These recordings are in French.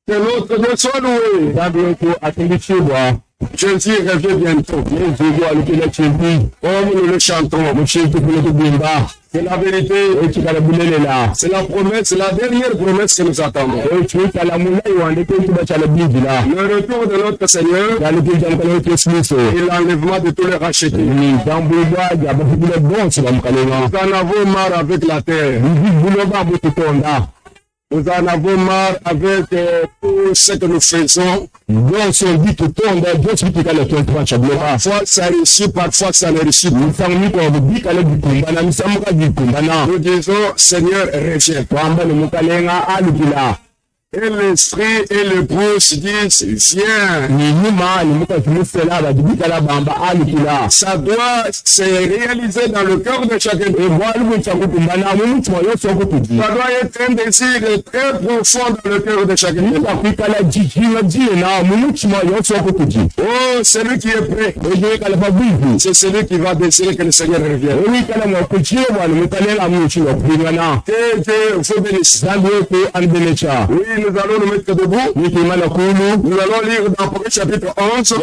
Que l'autre Dieu soit loué. Jésus revient bientôt. Comme nous le chantons. C'est la vérité. C'est la promesse, c'est la dernière promesse que nous attendons. Le retour de notre Seigneur et l'enlèvement de tous les rachetés. Nous en avons marre avec la terre. Nous en avons marre avec tout ce que nous faisons. Parfois ça réussit, parfois ça ne réussit pas. Nous disons, Seigneur, reviens. Et l'esprit et l'épouse disent, viens. Ça doit se réaliser dans le cœur de chacun. Ça doit être un désir très profond dans le cœur de chacun. Oh, celui qui est prêt, c'est celui qui va désirer que le Seigneur revienne. Oui, nous allons nous mettre debout. Nous allons lire dans Apocalypse chapitre 11.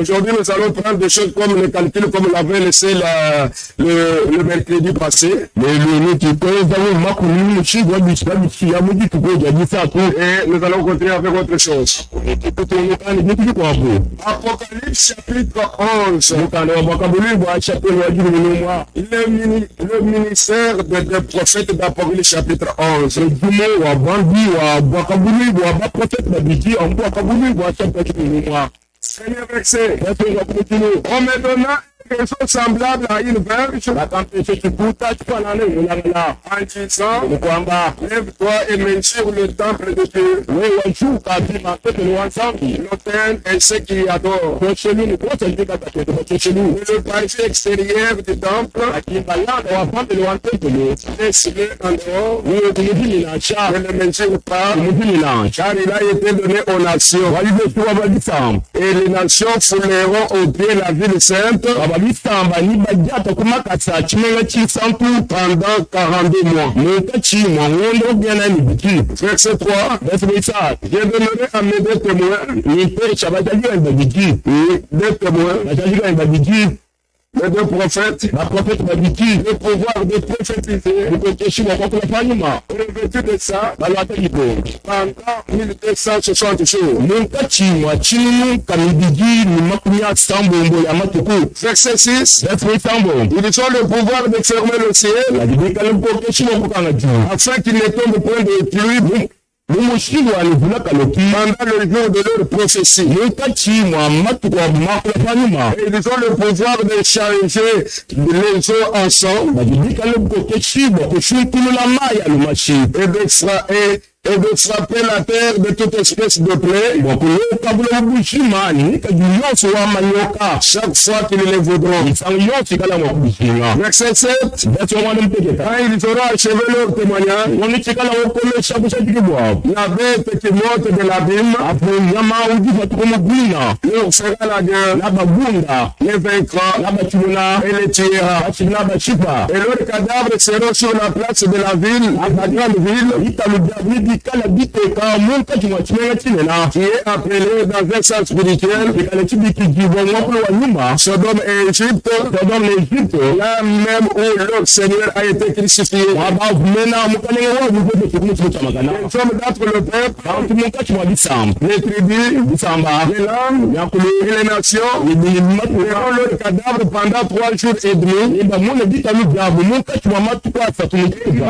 Aujourd'hui, nous allons prendre des choses comme le calcul, comme on l'avait laissé le mercredi passé. Et nous allons continuer avec autre chose. Apocalypse chapitre 11. Le ministère des prophètes d'Apocalypse chapitre 11. Seigneur verset. On me donna quelque chose semblable à une verge en disant, lève-toi et mesure le temple de Dieu, l'autel et ceux qui y adorent. Le parvis extérieur du temple, laisse-le en dehors, ne le mesure pas, car il a été donné aux nations. Et les nations fouleront au pied la ville sainte pendant 42 mois. Verset 3. Je donnerai à mes deux témoins, les deux prophètes, le pouvoir de prophétiser, revêtus de ça, pendant 1260 jours. Verset 6, ils ont le pouvoir de fermer le ciel, afin qu'il ne tombe point de pluie pendant le jour de leur prophétie. Et ils ont le pouvoir de changer les eaux en sang et de frapper la terre de toute espèce de plaie chaque fois qu'ils les voudront. Verset 7. Quand ils auront achevé leur témoignage, la bête qui monte de l'abîme leur fera la guerre, les vaincra et les tuera. Et leurs cadavres seront sur la place de la ville, la grande ville, qui est appelé dans un sens spirituel Sodome et Égypte, là même où le Seigneur a été crucifié. Nous sommes d'entre le peuple, les tribus, les langues et les nations verront le cadavre pendant 3 jours et demi. Ils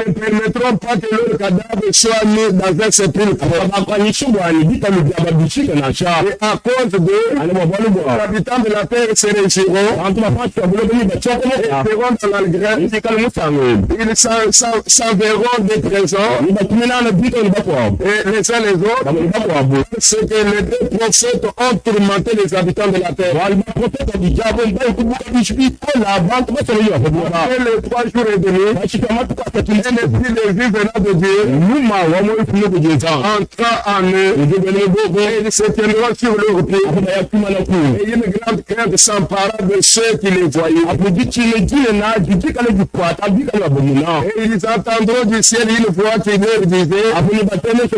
ne permettront pas que le cadavre soit mis dans un sépulcre. Et à cause de les habitants de la terre se réjouiront et feront de l'algrès. Ils s'enverront des présents et les uns les autres. C'est que les 2 prophètes ont tourmenté les habitants de la terre. Après les 3 jours et demi, un esprit de vie venant de Dieu entra en eux et ils se tiendront sur leur pied. Et une grande crainte s'empara de ceux qui les voyaient. Et ils entendront du ciel une voix qui leur disait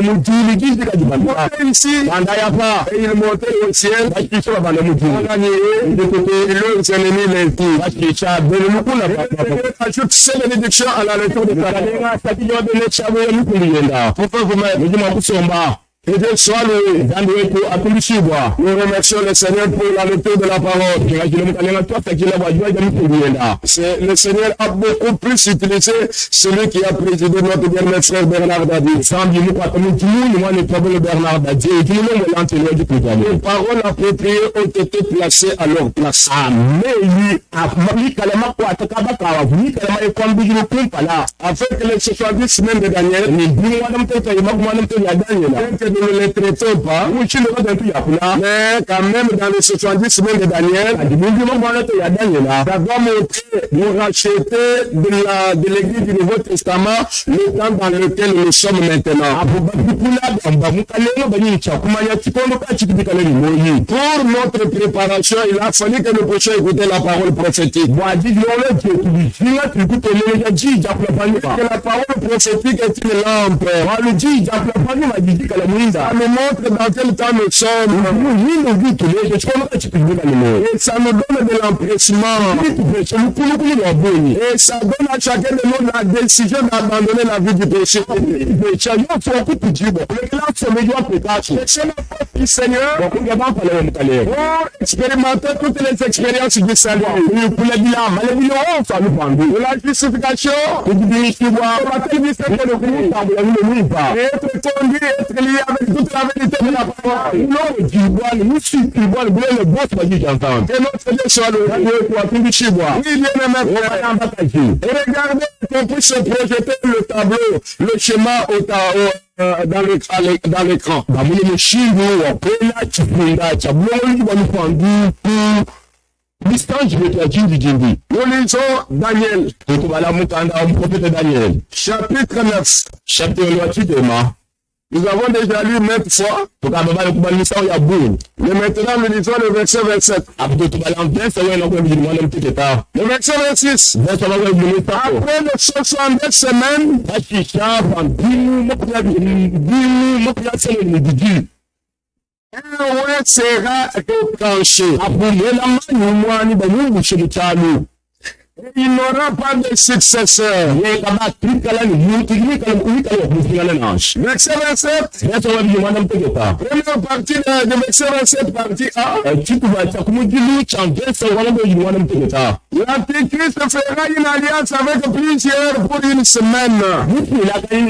montez ici. Et ils montaient au ciel. On a nié et leurs ennemis les tuent. Ajoute ces bénédictions à la lecture de ta pourquoi vous m'êtes et Dieu soit loué. Nous remercions le Seigneur pour la lecture de la parole. Le Seigneur a beaucoup plus utilisé celui qui a présidé notre bien frère Bernard Dadi. Les paroles appropriées ont été placées à leur place. Afin que les 70 semaines de Daniel nous ne les traitons pas, mais quand même dans les 70 semaines de Daniel, ça doit montrer, nous racheter de l'église du Nouveau Testament le temps dans lequel nous sommes maintenant. Pour notre préparation, il a fallu que nous puissions écouter la parole prophétique. Que la parole prophétique est une lampe. Ça nous montre dans quel temps nous sommes. Et ça nous donne de l'empressement. Et ça donne à chacun de nous la décision d'abandonner la vie du péché. Le Seigneur, pour expérimenter toutes les expériences du salut, de la justification, être conduit, être lié avec toute la vérité de la parole. Que notre Dieu soit le oui, bien aimé. Et regardez qu'on puisse se projeter le tableau, le schéma dans l'écran. Nous lisons Daniel, chapitre 9. Nous avons déjà lu maintes fois. Mais maintenant, nous lisons le verset 27. Le verset 26. Après les 62 semaines, un roi sera retranché. Il n'aura pas de successeur. Verset 27. Première partie de verset 27, partie A. L'Antéchrist fera une alliance avec plusieurs pour une semaine. Et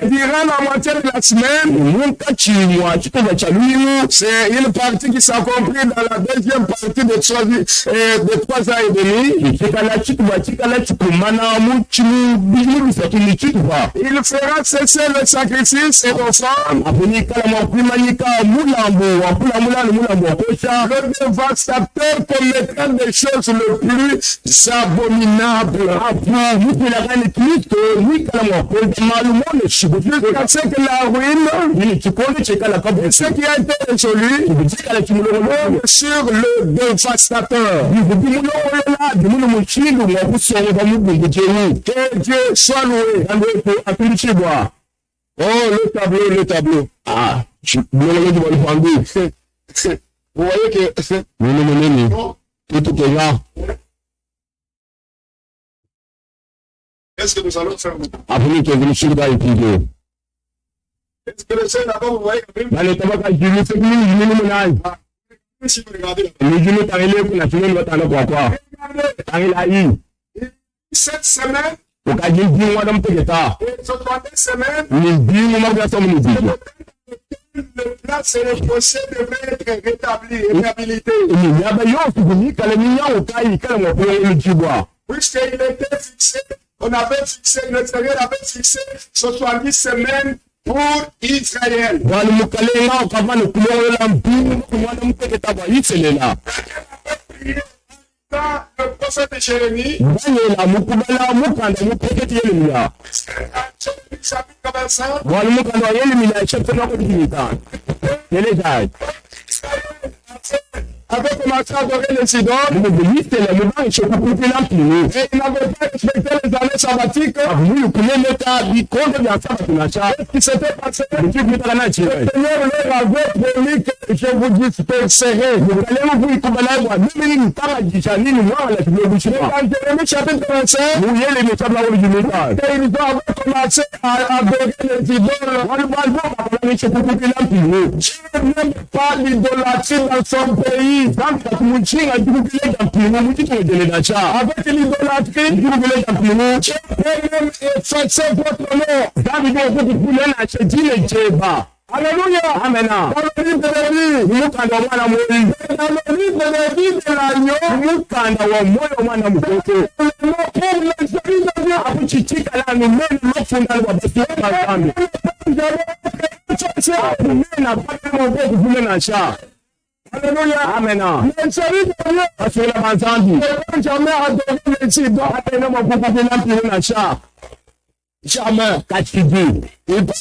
durant la moitié de la semaine, c'est une partie qui s'accomplit dans la deuxième partie de 3 ans et demi. Il fera cesser le sacrifice et l'offrande. Le dévastateur commettra des choses le plus abominables. Jusqu'à ce que la ruine, ce qui a été résolu, sur le dévastateur. Que Dieu soit loué. Oh, le tableau. Ah, vous voyez que tout est là. Qu'est-ce que nous allons faire maintenant? Est-ce que le ciel là-bas, vous voyez quand même? Si vous regardez là-bas. Cette semaine, et ce 3 semaines, le plan, c'est le procès devrait être rétabli et réhabilité. Puisqu'il était fixé, on avait fixé, le Seigneur avait fixé 70 semaines pour Israël. Dans le prophète Jérémie, avait commencé à adorer les idoles, et il n'avait pas respecté les années sabbatiques. Qu'est-ce qui s'était passé? Le Seigneur leur avait promis que je vous disperserai. Dans Jérémie chapitre 25, ils ont commencé à adorer les idoles. Dieu n'aime pas l'idolâtrie dans son pays. Avec l'idolâtrie, Dieu peut même effacer votre nom. Alléluia. Amen. Dans le livre de Lévi, de l'agneau, Alléluia. Amen. Le salut de Dieu, parce que la manzandi, ne jamais adoré les idoles, jamais. Il peut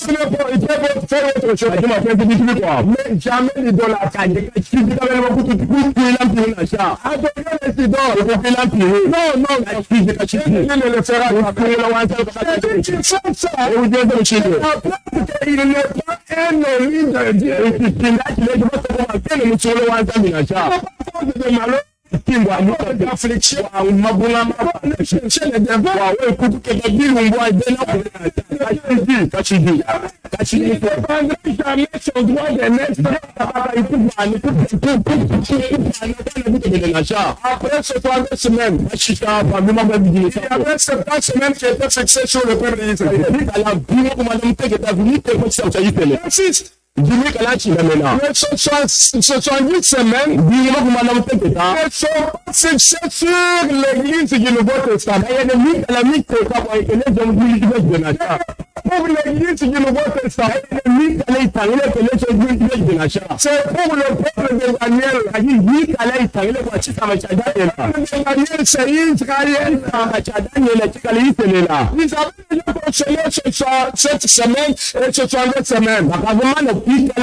faire autre chose. Mais jamais l'idolâtrie. Adorer les idoles. Non, il ne le fera pas. Il n'est pas un ami de Dieu. D'affliction, il ne prendrait jamais son droit de naître après ce 3 semaines. Il y avait ces 3 semaines qui étaient fixées sur le peuple d'Israël. Le 70 semaines, elles sont fixées sur l'église du Nouveau Testament. Pour l'église du Nouveau Testament, c'est pour le peuple de Daniel. Daniel, c'est Israël. Ils avaient fonctionné cette semaine et ce 32 semaines. Et la Bible dit, après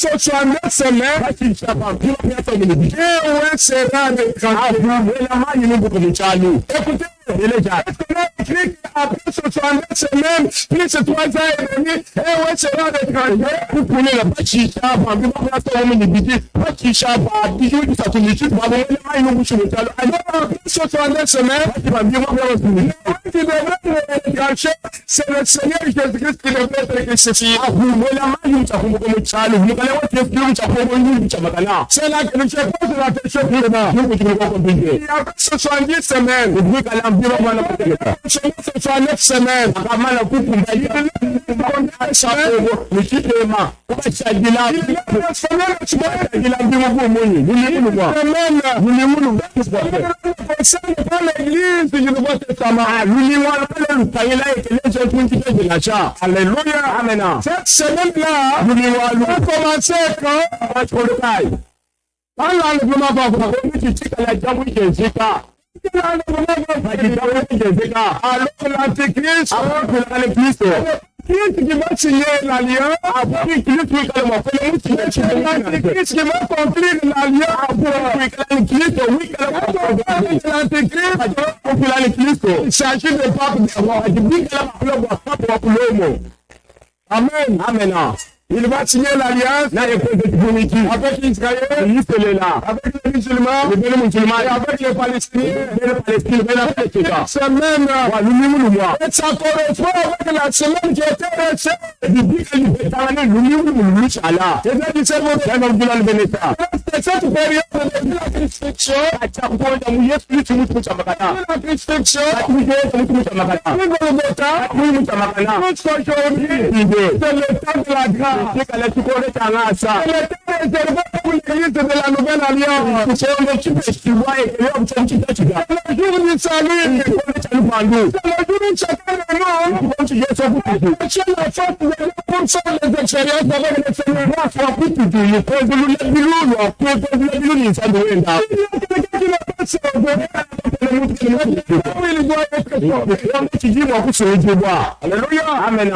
69 semaines, Dieu sera l'étranger. Écoutez, après 69 semaines, plus de 3 ans et demi, et sera l'étranger. Vous prenez la Bachicha, c'est le Seigneur Jésus-Christ qui devrait être crucifié. C'est là que je pose la question. Il y a 70 semaines. 69 semaines. Alléluia. Amen. Cette semaine-là, on va commencer quand l'enlèvement va voir. Alors l'antéchrist l'Antéchrist qui va signer l'alliance, l'Antéchrist qui va conclure l'alliance, l'Antéchrist, il s'agit de pape de roi. Amen. Amen. Il va signer l'alliance avec Israël, avec les musulmans, et avec les Palestiniens. C'est même, et ça correspond avec la semaine qui était restée. C'est cette période de la crucifixion, c'est le temps de la grâce. C'est le temps réservé pour l'église de la nouvelle alliance. C'est le jour du salut. C'est le jour où chacun de nous cherche la force pour faire les expériences avec le Seigneur. Alléluia. Amen.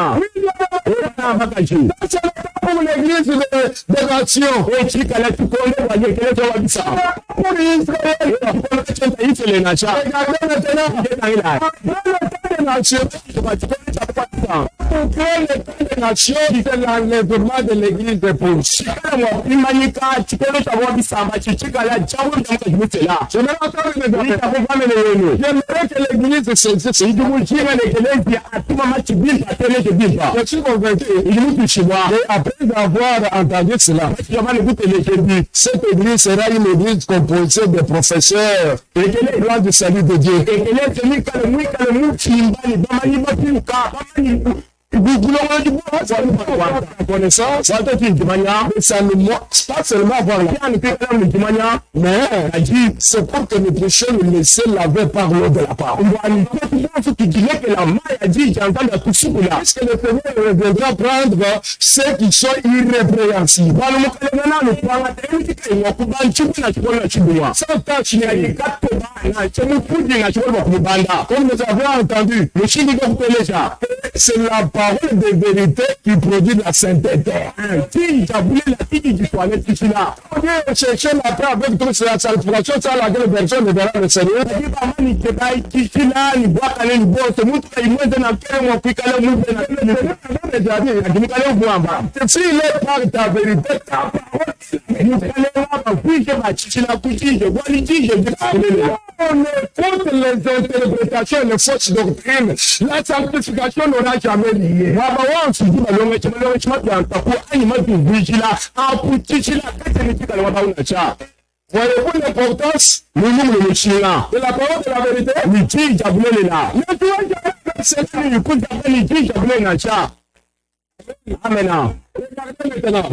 Pour l'église de nation. Pour Israël. Regardez maintenant. Pour créer le temps des nations, c'est l'enlèvement de l'église de Paul. J'aimerais que l'église se saisisse. Je suis convaincu. Et après avoir entendu cela, cette église sera une église composée de professeurs et de plans du salut de Dieu. Connaissance, ça ne pas seulement avoir la mais c'est pour que nous puissions nous laisser laver par l'eau de la parole. Puisque le Seigneur reviendra prendre ceux qui sont irrépréhensibles. Comme nous avons entendu, c'est la parole de vérité qui produit la sainteté. Chercher la paix avec toute la sanctification sans laquelle personne ne verra le Seigneur. S'il est par ta vérité, on écoute les interprétations et les fausses doctrines. La sanctification n'aura jamais lié. Voyez-vous l'importance de la parole de la vérité? Amen. Regardez maintenant.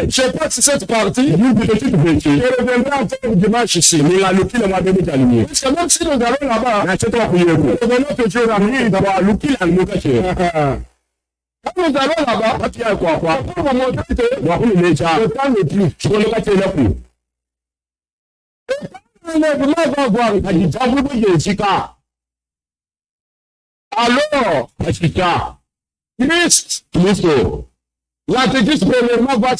Je passe cette partie. Je reviendrai encore dimanche ici. Parce que même si nous allons là-bas, nous revenons toujours à lui d'avoir l'outil à nous cacher. Quand nous allons là-bas, pour vous montrer que le temps n'est plus. L'enlèvement va voir. Alors, Christ, l'Antéchrist premièrement va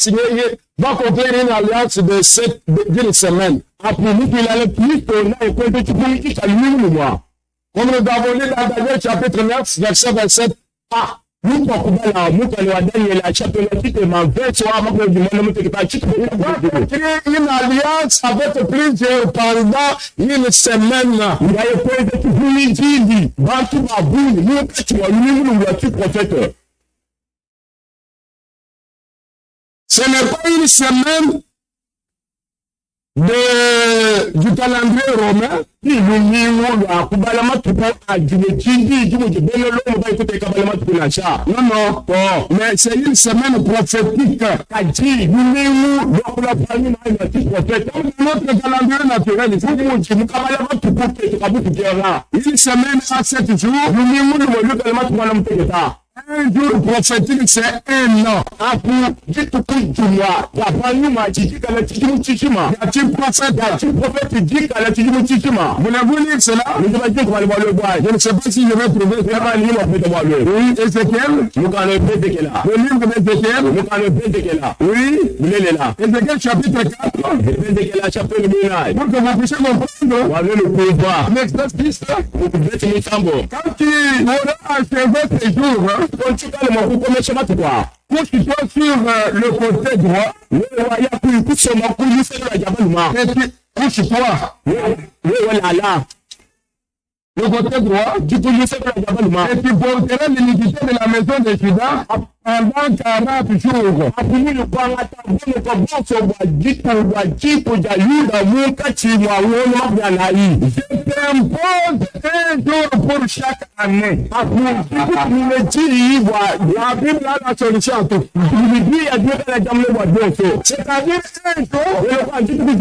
conclure une alliance d'une semaine. Après nous, il a le plus comme nous avons lu dans Daniel chapitre 9, verset 27. Une alliance avec plusieurs pendant une semaine. Ce n'est pas une semaine du calendrier romain. Non, mais c'est une semaine prophétique. Notre calendrier naturel, une semaine à 7 jours. Un jour prophétique, c'est un an. Apu, dit-tu du mois. La banni m'a dit qu'elle a dit Tichima. Y a-t-il prophète dit qu'elle a dit Tichima. Voulez-vous lire cela? Je vais dire qu'on va le voir le bois. Je ne sais pas si je vais trouver vraiment un livre pour te voir le. Oui, Ézéchiel. Nous allons le faire de là. Le livre d'Ézéchiel. Nous allons le faire de là. Oui, vous l'avez là. Ézéchiel chapitre 4. Ézéchiel chapitre 9. Pour que vous puissiez comprendre. Vous allez le pouvoir. Next piste. Vous pouvez te mettre en bon. Quand tu auras achevé tes jours, quand tu vas le mot, comment tu vas te voir? Quand tu sois sur le côté droit, le royaume pour écouter son mot, pour lui faire la diabolement. Et puis, couche-toi. Voilà, là. Le côté droit, tu peux lui faire la diabolement. Et tu porteras l'iniquité de la maison de Juda pendant 40 jours. Après le point, attends, le comment se voit, dit pour Yuda, mon quartier, moi, on m'a bien. Je t'impose un jour pour chaque année. Après, le dit, la Bible a la solution à tout. Il dit, il y a Dieu qui a jamais le bon. C'est-à-dire, un jour, le roi dit tout le monde.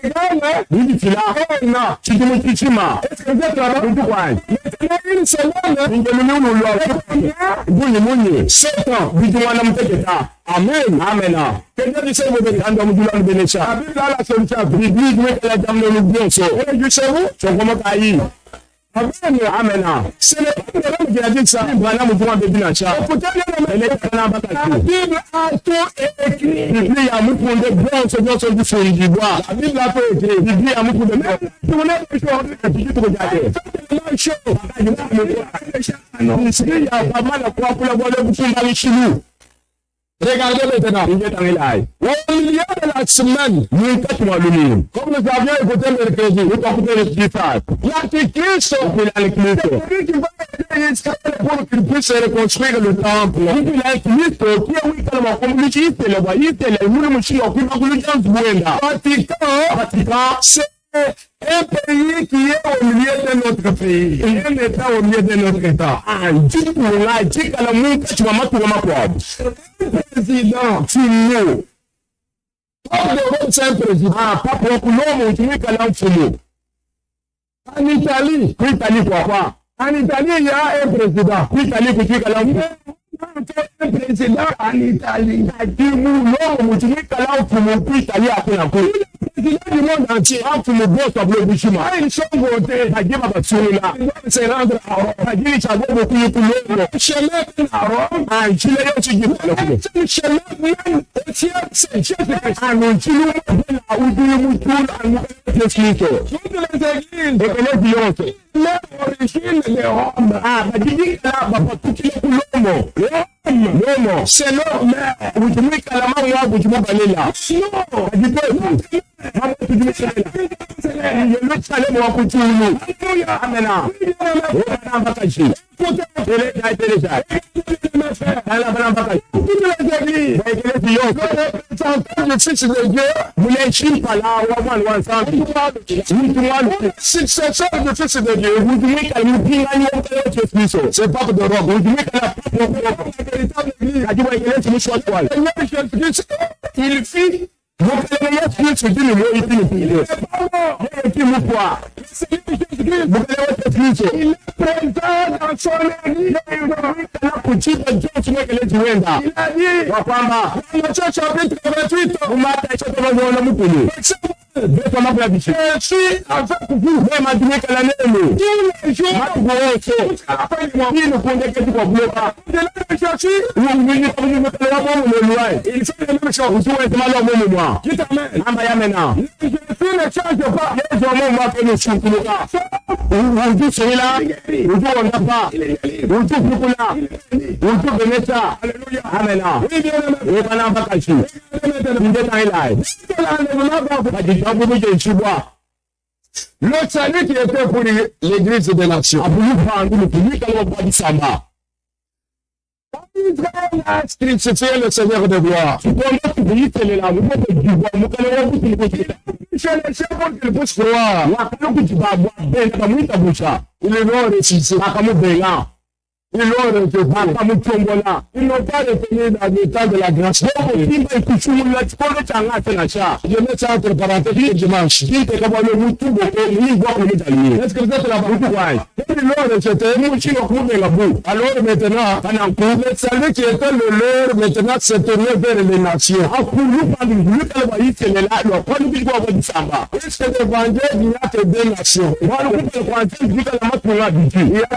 Regarde, il dit, là, non, tu dis, mon petit chemin. Est-ce que vous êtes là? Maintenant, une semaine, il y a le 7 ans. Amen. Amen. Quelqu'un dit ça, vous êtes en train de vous donner ça. La Bible a la solution. Bible, vous êtes en train de vous donner ça. Et je sais où? C'est comment tu as Amen. Amen. C'est le problème qui a dit ça. La Bible a tout écrit. La Bible a tout écrit. La Bible a tout écrit. La Bible a tout écrit. Regardez maintenant, il est en live. Au milieu de la semaine, nous écoutons le livre. Comme nous avions écouté mercredi, nous avons écouté le dimanche. L'Antichrist, il a l'Antichrist. C'est lui qui va aider Israël pour qu'il puisse reconstruire le temple. Il a l'Antichrist qui est oui, tellement comme lui, il est le roi, il est le roi, il est le Vatican, c'est un pays qui est au milieu de notre pays. Un État au milieu de notre État. Dit pour là, dit que le monde, tu vas mettre pour ma quoi. Président, Fumo. Pas de c'est un président. Pas pour l'homme, tu veux qu'elle a un Fumo. En Italie, quoi? En Italie, il y a un président. L'Italie, tu veux qu'elle a un président en Italie. L'homme, tu veux qu'elle a un Fumo, puis l'Italie a fait un peu. Le du monde entier, entre le boss of le Bishima, ils sont votés, la guerre va se rendre à Rome, la guerre va beaucoup de couleurs, chemin à Rome, un gilet aussi du chemin, aussi, c'est chef un gilet, à Oudou, à Moussito. Toutes les églises, et les violences, l'origine de Rome, la guerre va pas tout l'homme. L'homme, c'est l'homme, vous dites qu'à la main, vous dites que là. Non, c'est pas de robe, vous dites qu'à la il fit. Donc, il se dit le mot, il est présent dans son église. Il a dit, Matthieu chapitre 28, je suis avec vous, même à dire qu'elle a tous les jours, jusqu'à la fin du mois. Il ne connaît que du problème. De là, je suis, il fait la même chose. Vous êtes mal au bon moment. Je t'amène. Je ne change pas. Il y a un moment que nous sommes là. On dit celui-là, on dit on n'a pas. On dit beaucoup là. On dit Benetta. Alléluia. Amen. Oui, bien aimé. Et voilà, on va cacher. Il est en live. Le salut qui était pour l'église des nations. Le public a le Samba. Israël a crucifié le Seigneur de gloire. Je le sais pour qu'il puisse croire. Il est mort ressuscité. Ils l'ont rejeté. Ils n'ont pas retenu dans le temps de la grâce. Je mets ça entre parenthèses dimanche. Est-ce que vous êtes là-bas? Ils l'ont rejeté. Alors maintenant, le salut qui était le leur, maintenant se tournait vers les nations. Est-ce que l'évangile, il n'y a que deux nations? Il y a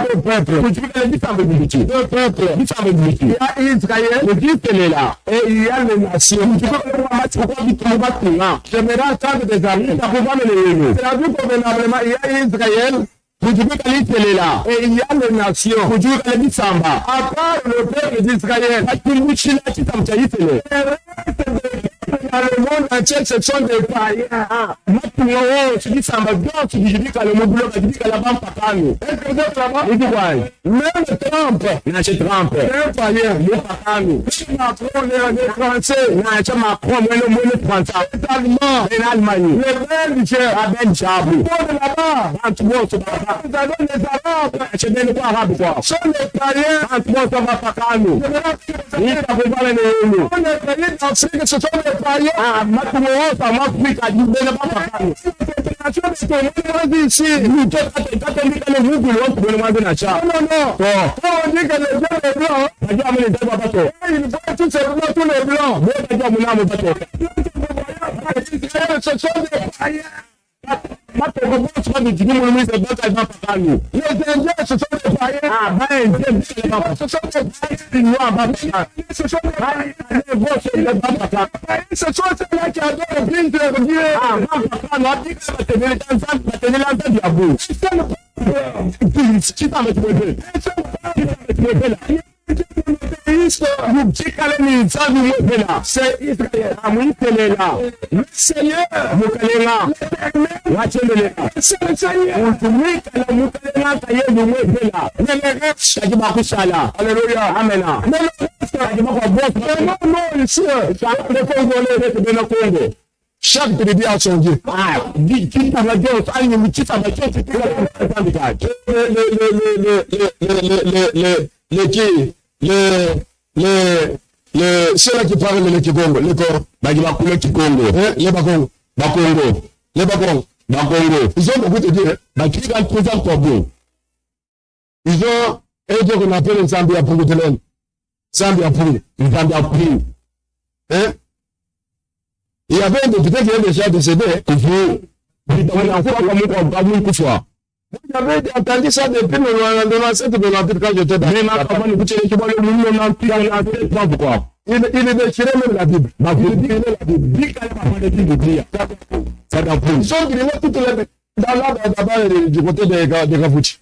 deux peuples. Deux peuples. Il y a Israël, et il y a les nations. J'aimerais entendre des amis. C'est-à-dire convenablement, il y a Israël, et il y a les nations. À part le peuple d'Israël, dans le monde entier, ce sont des païens. Est-ce que vous êtes là-bas? Même Trump, c'est un païen. Macron, les Français, les Allemands, les Belges, le monde là-bas, les Arabes, sont les païens. Ce sont les païens. C'est Israël. Le Seigneur, c'est le Seigneur. Alléluia. Amen. Chaque tribu a son Dieu. Ceux-là qui parlent le Kikongo, les ils ont beaucoup de Dieu. Ils ont un Dieu qu'on appelle le Zambia pour le Télène. Zambia pour. Il y avait un député qui est déjà décédé. Vous avez entendu ça depuis le 97 quand j'étais dans il déchirait même la Bible. Ils ont grillé toutes les dans l'arbre d'abord du côté de Kafouchi.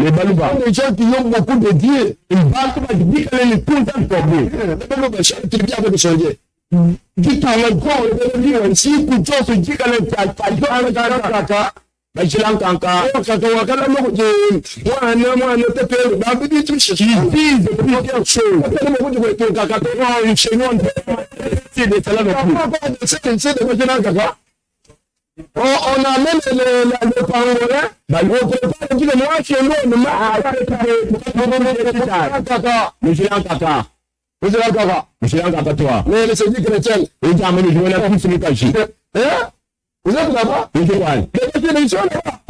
Les Balouba. Les gens qui ont beaucoup de Dieu. Ils parlent comme dit que les tout le temps tombés. Les Balouba, c'est bien avec le changer. Dit qu'on a quoi, on dit si tout ça se dit que les kaka. Mais je l'entends quand. Moi, ne te fais pas. Ils disent plusieurs choses. On a même le pangolin. On prépare le moi chez nous. Mais le Seigneur chrétien, il a amené le plus sur le cachet. Vous êtes là-bas? Les ils sont là-bas.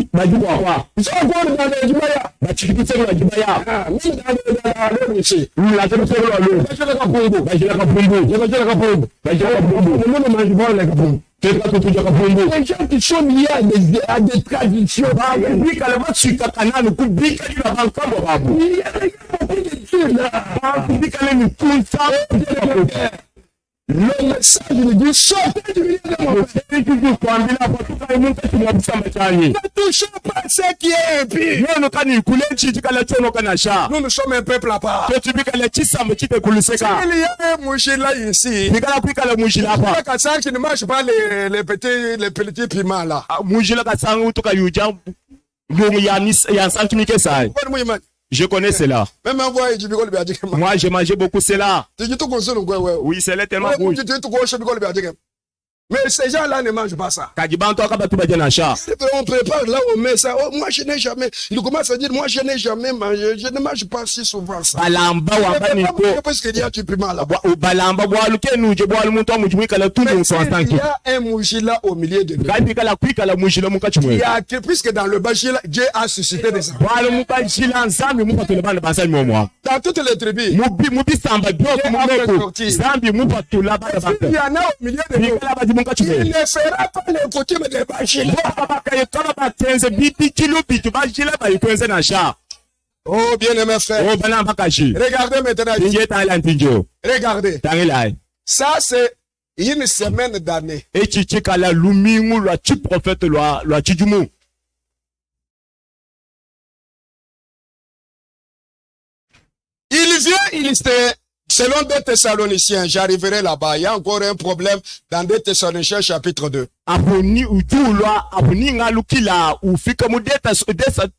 Ils sont encore dans les Jumaya. Les gens qui sont liés à des traditions. Il y a le message de Dieu sortez du milieu de moi. Ne touchez pas ce qui est impie. Nous sommes un peuple à part. S'il y a un mouchila ici, il y a qui ne mange pas les petits piments là. Je connais cela. Moi, j'ai mangé beaucoup cela. Oui, c'est tellement rouge. Mais ces gens-là ne mangent pas ça. Kajibanto akabatu baje na sha. On prépare là, on met ça. Oh, moi, je n'ai jamais. Il commence à dire, moi, je n'ai jamais mangé. Je ne mange pas si souvent ça. Balamba wamba niko. Parce qu'il y a du piment là-bas. Balamba bwaluke nuje bwalu muntu amujimika la tundu il y a un moujila au milieu de nous. Kandi kala kwika la mujila mukachimwe. Il y a que, puisque dans le bajila, Dieu a suscité des enfants. Bwalu mukachila nzambi mupatule bana basali momwa. Dans toutes les tribus. Mubi samba byoko mumeko. Zambi mupatula bana basali. Il y en a au milieu de nous. Il ne fera pas les coutumes de bajila. Oh, bien-aimé frère. Regardez maintenant. Regardez. Ça, c'est une semaine d'année. Il vient illustrer, selon 2 Thessaloniciens, j'arriverai là-bas. Il y a encore un problème dans 2 Thessaloniciens chapitre 2. Aponi ujulwa aponi ngalukila ufika mudeta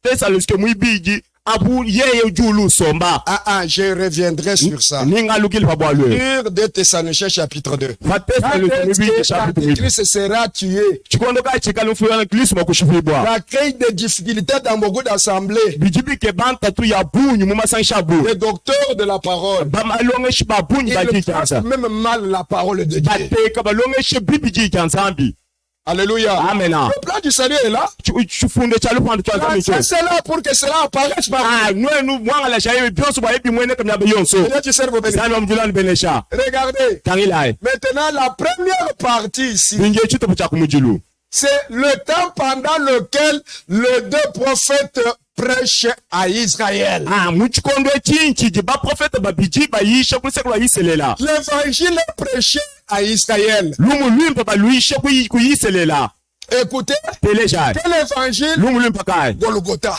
Thessaloniciens muibiji abu yeye ujulu somba. Je reviendrai sur ça. Sur 2 Thessaloniciens chapitre 2. Christ sera tué. La crainte des difficultés dans beaucoup d'assemblées. Les docteurs de la parole. Ils fassent même mal la parole de Dieu. Alléluia. Amen. Le plan du salut est là. C'est là pour que cela apparaisse par Regardez. Maintenant, la première partie ici, c'est le temps pendant lequel les 2 prophètes prêchent à Israël. L'évangile est prêché à Israël. Écoutez, quel évangile? Golgotha.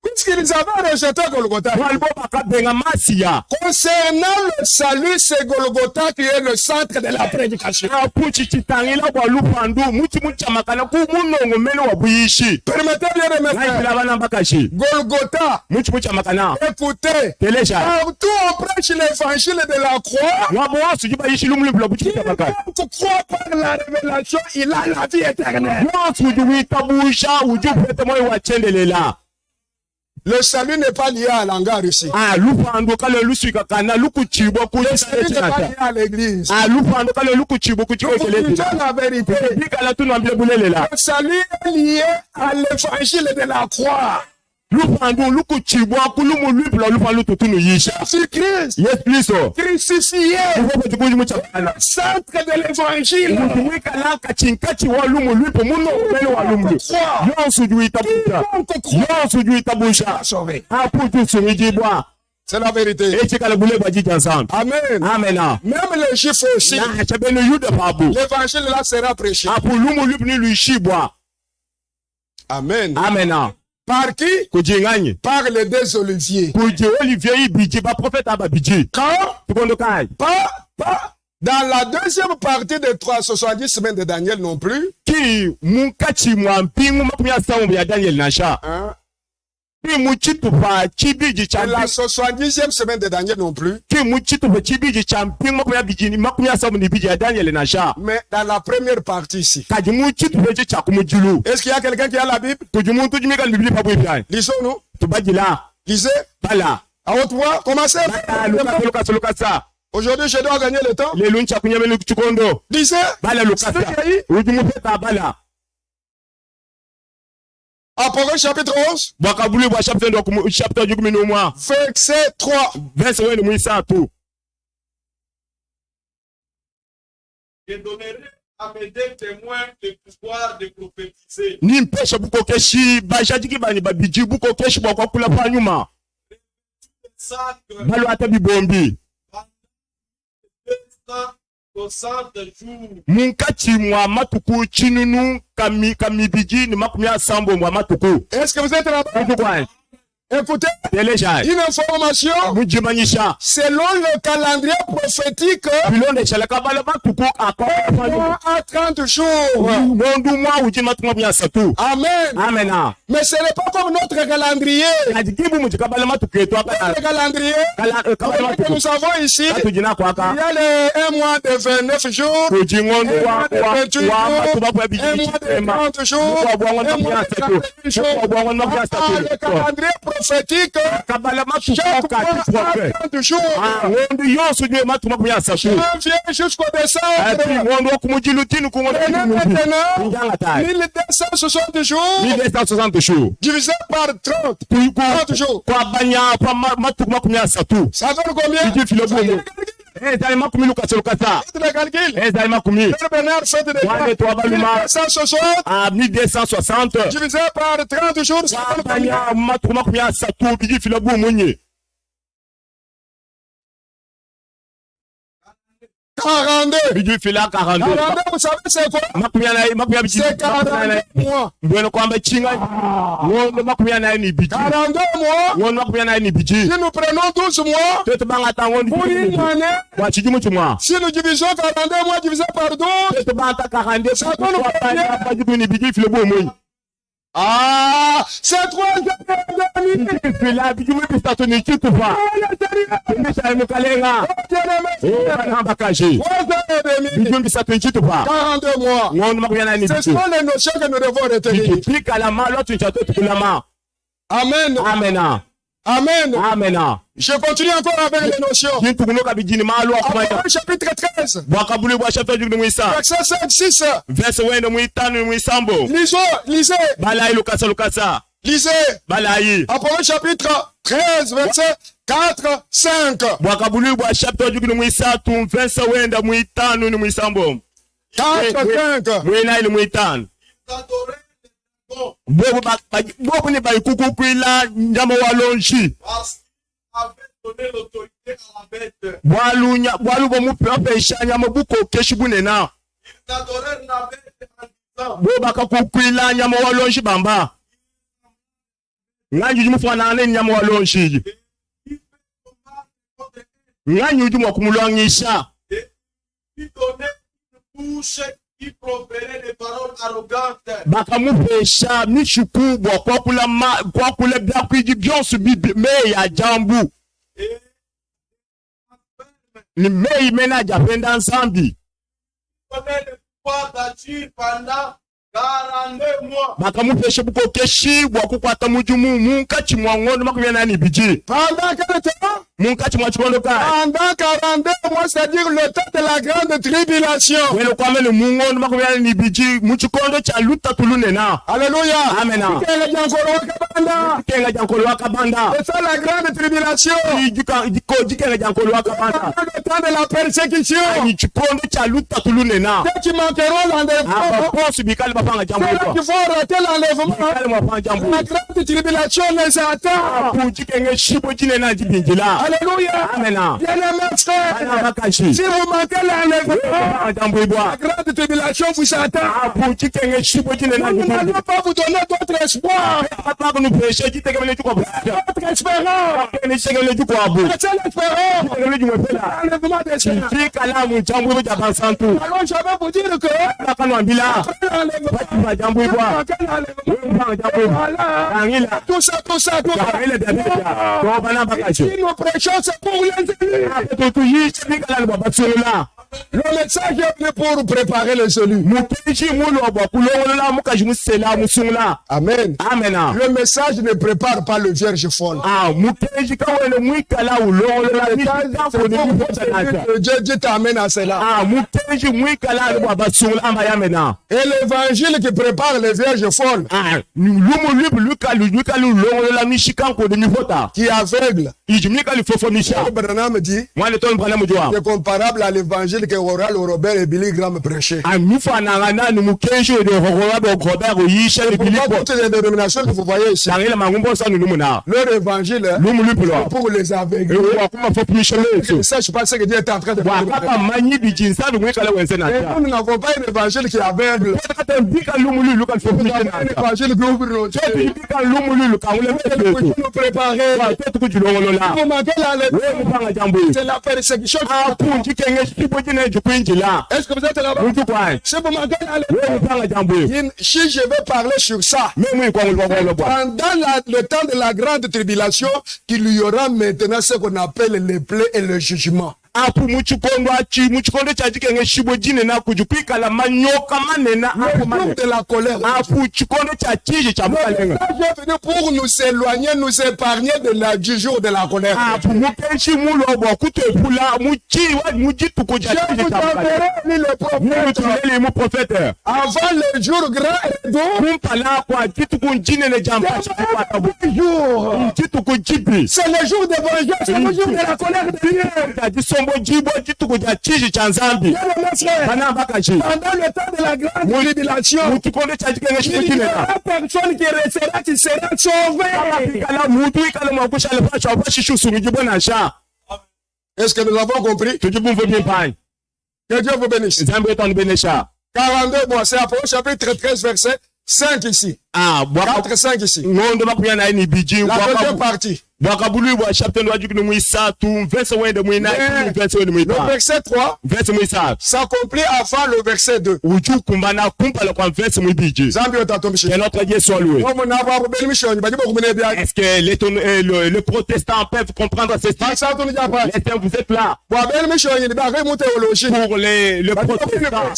Puisqu'ils avaient rejeté Golgotha. Concernant le salut, c'est Golgotha qui est le centre de la prédication. Permettez bien de me faire. Golgotha. Écoutez, partout on prêche l'évangile de la croix. Quiconque croit par la révélation, il a la vie éternelle. Le salut n'est pas lié à l'hangar ici. Le salut n'est pas lié à l'église. La vérité. Le salut est lié à l'évangile de la croix. Jésus-Christ, crucifié, centre de l'évangile. C'est la vérité. Amen. Amen. Même les Juifs aussi. L'évangile là sera prêché. Amen. Amen. Par qui? Par les 2 Oliviers. Quand? Pas dans la deuxième partie de 370 semaines de Daniel non plus. Hein? Et la 70e semaine de Daniel non plus. Mais dans la première partie ici. Est-ce qu'il y a quelqu'un qui a la Bible? Lisons-nous. Lisez. À haute voix, commencez. Aujourd'hui, je dois gagner le temps. Lisez. Apocalypse chapitre 11. Verset 3. Je donnerai à mes 2 témoins le pouvoir de prophétiser. Est-ce que vous êtes là-bas? Écoutez, Télécharge. une information Mujimanyisha. selon le calendrier prophétique. Bilonde chala kabala batuko akwa. Mois à 30 jours. Ngondu mwa ujima tumabya satu. Amen. Amena. Mais ce n'est pas comme notre calendrier. Adikibu mujikabala matuke to Notre akala. calendrier Kabala que matuko. nous avons ici, Atujina kwa il aka. y a un mois de 29 jours, Kujingondu un mois de 28 jours, matuba kwa un bijiji mois de tema. 30 jours, Kwa bwango un mois mabya de satu. 41 jours. Kwa bwango mabya Le satu. calendrier prophétique, Kabala matuko chaque ka mois prophet. à 30 jours. Ngondu yosu nyo matuma kwa satu. Janvier jusqu'au Ati décembre. ngondu kumujilutinu kungondu. Prenez maintenant Njanga tai. 1260 jours 1260 jours. divisé par 30. 30 jours. Kwa banya kwa matuko makumya satu. Ça donne combien? Iji filo bomo. Ezali makumi lukasa lukasa. Faites le calcul. Ezali makumi. Père Bernard, faites des Wale to abaluma 1260 a 1260. divisé par 30 jours, ça donne combien? Banya matuko makumi asatu biji filo bomo nye. 42. Biji filo 42. 42, vous savez c'est quoi? Makumi na biji. C'est 42 mois. Mbwene kwamba chinga. Wondo makumi na ni biji. 42 mois. Wondo makumi na ni biji. Si nous prenons 12 mois, Teto banga tangondi. pour une année, Kwa chijumu chumwa. si nous divisons 42 mois divisé par 12, Teto banga 42. Ça donne Kwa combien? banya biji ni biji filo bomo. ah, c'est 3 années. Biji filo biji mu bisato ni chitu fa. Misha mukalenga. Bana bakaji. 3 ans et demi. Biji bisato ni chitu fa. 42 mois. Ngondo makumi na ni Ce biji. sont les notions que nous devons retenir. Ikipika la malo tunchato tukulama. Amen. Amena. Amen. Amena. Je continue encore avec les notions. Kintu kunoka bijini malo akumanya. Apocalypse chapitre 13, Bwakabuli bwa chapter jugu mwisa. verset 5, 6. Verse wende mwitanu mwisambo. Lisez. Balai lukasa lukasa. Lisez. Balai. Apocalypse chapitre 13, verset 4, 5. Bwakabuli bwa chapter jugu mwisatu. Verse wende mwitanu ni mwisambo. 4, 5. Mwina ili mwitanu. Adorer les dragons Bobu ni baikuku kwila njamo walonji. parce qu'il avait donné l'autorité à la bête. Bwalu bomu pesha nyamo buko keshi bunena. Ils adorèrent la bête en disant, Boba kukwila nyamo walonji bamba. Nganji jumufana nyamo walonji. Nganji jumwa kumulwangisha. qui donnait une bouche qui proférait des paroles arrogantes. Bakamupesha mishukubwa kwa kula byakwiji byonse me ya jambu. Et Ni mei mena japenda nsambi. donnait le pouvoir d'agir pendant 42 mois. Bakamupesha buko keshi bwa kukwata mujumu munkachi mwangondo makubya nani biji. Pendant quel temps? Munkachi mwachikondoka. Pendant 42 mois, c'est-à-dire le temps de la grande tribulation. Wele kwamele mungondo makubya nani biji muchikondo cha luta tulunena. Alléluia. Amen. Kenga jankolo wakabanda. Kenga jankolo wakabanda. C'est ça la grande tribulation. Jikenga jankolo wakabanda. Pendant le temps de la persécution. Ni chikondo cha luta tulunena. Ceux qui manqueront l'enlèvement. Abaposi bikali bapanga jambo Ceux kwa. qui vont rater l'enlèvement. Bikali mwapanga jambo. La grande tribulation les attend. Kujikenge shibo jinena jibinjila. Alléluia. Amen. Bien-aimés frères, Ana bakashi. si vous manquez l'enlèvement, Bapanga jambo ibwa. la grande tribulation vous attend. Kujikenge shibo jinena Nous jibinjila. n'allons pas vous donner d'autre espoir. Papa nous péché jitekemele jukwa. Votre espérance. Ni shekemele jukwa abu. C'est l'espérance. Jitekemele jumwepela. L'enlèvement des siens. Jikala mu jambo ibwa jabansantu. Alors je vais vous dire que Bakanwambila. l'enlèvement, Bapanga jambo ibwa. Bapanga jambo ibwa. Angila. tout ça. Angila biabia. Kwa bana bakashi. Si nous prêchons, c'est pour les élus. Tutuyishi bikala babatsola. Le message est venu pour préparer le salut. Mukishi mulobwa kulongola mukaji musela musungla. Amen. Amen. Le message ne prépare pas le vierge folle. Mukeji kawele mwikala ulongola C'est pour que Dieu t'amène à cela. mukeji mwikala lwa basungla amba yamena. Et l'évangile qui prépare les vierges folles, Lumu libu lukalu ulongola mishikanko de mifota. qui est aveugle, Ijimika lifofo misha. Branham dit, Mwane ton brana mujwa. c'est comparable à l'évangile l'évangile que Oral Robert et Billy Graham prêchaient. Amifa nangana ni mukenjo de Robert Oyisha de Billy. Pourquoi toutes les dénominations que vous voyez ici, Sangela mangumbo sa nunumuna. leur évangile Lumuluplo. pour les aveugles. Wakuma fo pushele. Ça, je pense que Dieu est en train de faire. Wakapa manyi bijinsa ngwekala wensena. Et nous n'avons pas un évangile qui est aveugle. Kata mbika lumulu kan fo Nous pushele. avons un évangile qui ouvre nos yeux. Mbika lumulu kan wele Nous pouvons nous préparer. wa tetu kujulongolo la. Vous manquez la lettre. Wewe mpanga jambo. C'est la persécution. Apunji kenge sibojine jukwinjila. Est-ce que vous êtes là-bas? Mtu kwa. Si vous manquez la lettre. Wewe mpanga jambo. Si je vais parler sur ça, Mimi kwa ngolo bwa. pendant le temps de la grande tribulation, qu'il y aura maintenant ce qu'on appelle les plaies et le jugement. Apu muchikondo cha jikenge shibojine na kujukwikala manyoka manena Le apu jour mane. de la colère. Apu chikondo cha chiji cha mukalenga. Je est venu pour nous éloigner, nous épargner du jour de la colère. Apu mukenshi mulo bwa kutepula mujitu kuja Je chiji vous cha mukalenga. enverrai ni le prophète Tulele mu prophète. avant le jour grand et doux. Kumpala kwa jitu kunjine ne jamba chipata bu. Jour. Jitu kujipi. C'est le jour de vengeance, c'est le jour de la colère de Dieu. Tajisombo jibo jitu kuja chiji cha nzambi. Bien aimé frère, Bana bakaji. pendant le temps de la grande tribulation, Muchikondo cha jikenge il y shibojine na. aura personne qui restera, qui sera sauvé. Kala mutu ikala mwakusha lepa cha bashishu sungijibo na sha. Est-ce que nous avons compris? Tujibu mvo bien pai. Que Dieu vous bénisse. Nzambi wetu anibenesha. 42 mois, c'est Apollo chapitre 13, verset 5 ici. Ah, bwaka 4, 5 ici. ngondo bakuya na ni biji La deuxième partie. bwaka bulu bwa chapter ndo ajukunu muisatu verse wende muina verse wende Le muita verset 3 verse muisatu s'accomplit avant le verset 2. uju kumbana kumpala kwa verse muibiji. Zambi otatomishi. Que notre Dieu soit loué. Est-ce que le protestant peuvent comprendre ce style? Les saints, vous êtes là pour le protestant.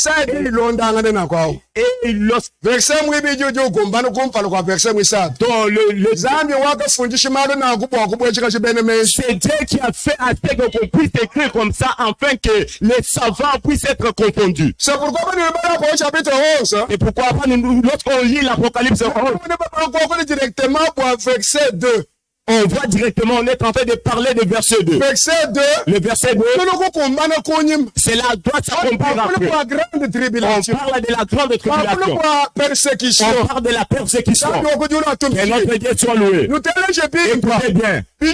Et lorsque verset mwibi jojo kumbana kumpala kwa verset mwisatu. dans le Zambi wakafundisha maro na kubwa kubwa chika chibene meshi. c'est Dieu qui a fait à ce qu'on puisse écrire comme ça afin que les savants puissent être confondus. C'est pourquoi nous le Apollo chapitre 11. Et pourquoi pas lorsqu'on lit l'Apocalypse 11, On est directement pour verset 2. on voit directement, on est en train de parler de verset 2. Verset 2. Le verset 2, On c'est là, doit s'accomplir après. parle de la grande On tribulation. parle de la grande On tribulation. parle de la persécution. On parle de la persécution. Que Que notre Dieu soit loué. nous Écoutez bien. Toi,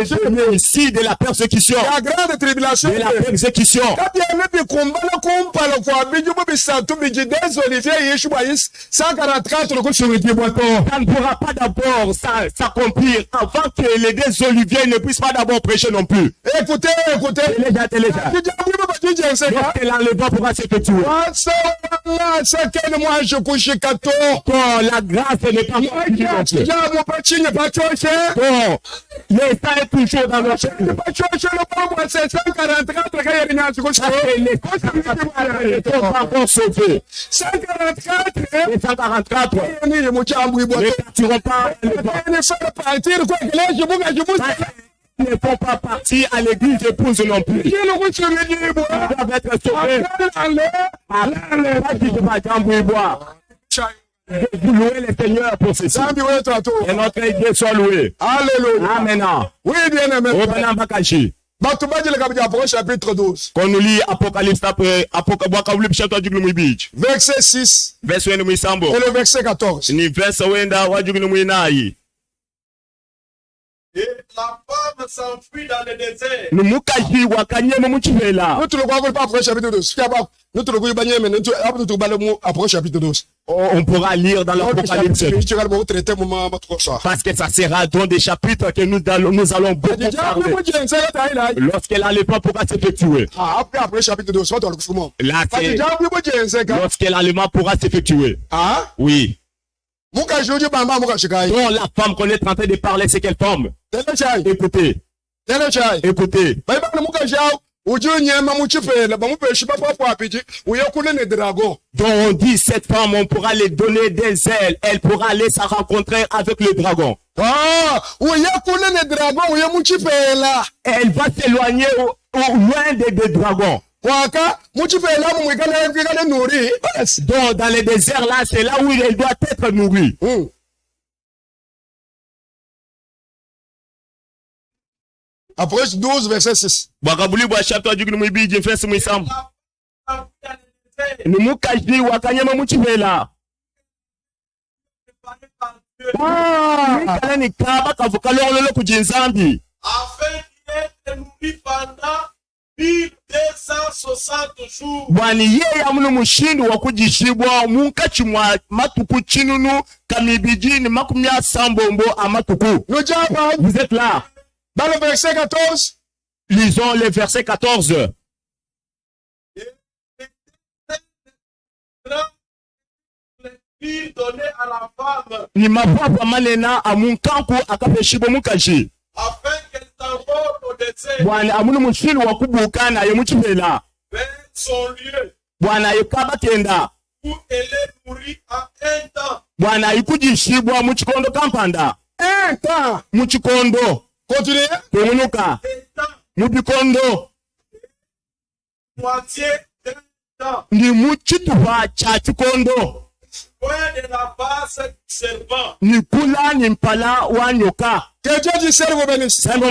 tu es ici de la persécution. la grande tribulation. De la persécution. Kati ya nebi kumbala kumpala kwa bijubu bisatu biji des Olivier Yeshua is 144 le kushuri kiboto. Ça ne pourra pas d'abord s'accomplir avant que les deux Oliviers ne puissent pas d'abord prêcher non plus. Écoutez. Téléja. Lorsque l'enlèvement pourra s'effectuer. Quand la grâce n'est pas finie non plus. Quand l'État est toujours dans le chef. Les sont encore sauvés. 144 Les 144 ne partiront pas. Ils ne font pas partie à l'église épouse non plus. Ils doivent être sauvés. Vous louez le Seigneur pour ceci. Et notre Dieu soit loué. Alléluia. Amen. Oui, bien aimé. Obana Bakashi. Chapitre 12. Quand nous lit Apocalypse après Apocalypse chapitre du Beach. Verset 6 Verse wenu mwisambo. et le verset 14. Ni verse wenda wajugunu mwinayi. Et la femme s'enfuit dans le désert. Numukaji wakanyema muchivela. Nous te le croyons pas après chapitre 12. Nous te le croyons pas, mais nous te le croyons après chapitre 12. On pourra lire dans l'Apocalypse. Parce que ça sera dans des chapitres que nous allons beaucoup parler. Lorsque l'enlèvement pourra s'effectuer. Après chapitre 12, Là, c'est lorsque l'enlèvement pourra s'effectuer. Oui. Donc la femme qu'on est en train de parler, c'est quelle femme? Écoutez. Écoutez. Donc on dit cette femme, on pourra lui donner des ailes. Elle pourra aller se rencontrer avec le dragon. Elle va s'éloigner loin des dragons. Donc dans les déserts là, c'est là où elle doit être nourrie. Apocalypse 12, verset 6. Bwakabuli bwa chapter jukini mwibiji verse mwisam. Numukaji wakanyama muchivela. Mikala ni kaba kavuka lolo kujinzambi. Afin qu'il ait nourri pendant 1260 jours. Bwani yeye amunu mushindu wa kujishibwa munkachi mwa matuku chinunu kamibijini makumya sambombo amatuku. Vous êtes là. Dans le verset 14. Lisons le verset 14. Donné à la femme. Ni mababa malena amunkanku akapeshibo mukaji. Afin qu'elle s'envole au désert. Bwana amunu mushindu wa kubukana ye muchivela. Vers son lieu. Bwana yekaba kenda. Où elle est nourrie en un temps. Bwana ikujishibwa muchikondo kampanda. Un temps. Muchikondo. Continuez. Kumunuka. Mubikondo. Moitié d'un temps. Ni muchituba cha chikondo. Point de la base serpent. Ni kula ni mpala wa nyoka. Que Dieu du ciel vous bénisse. C'est le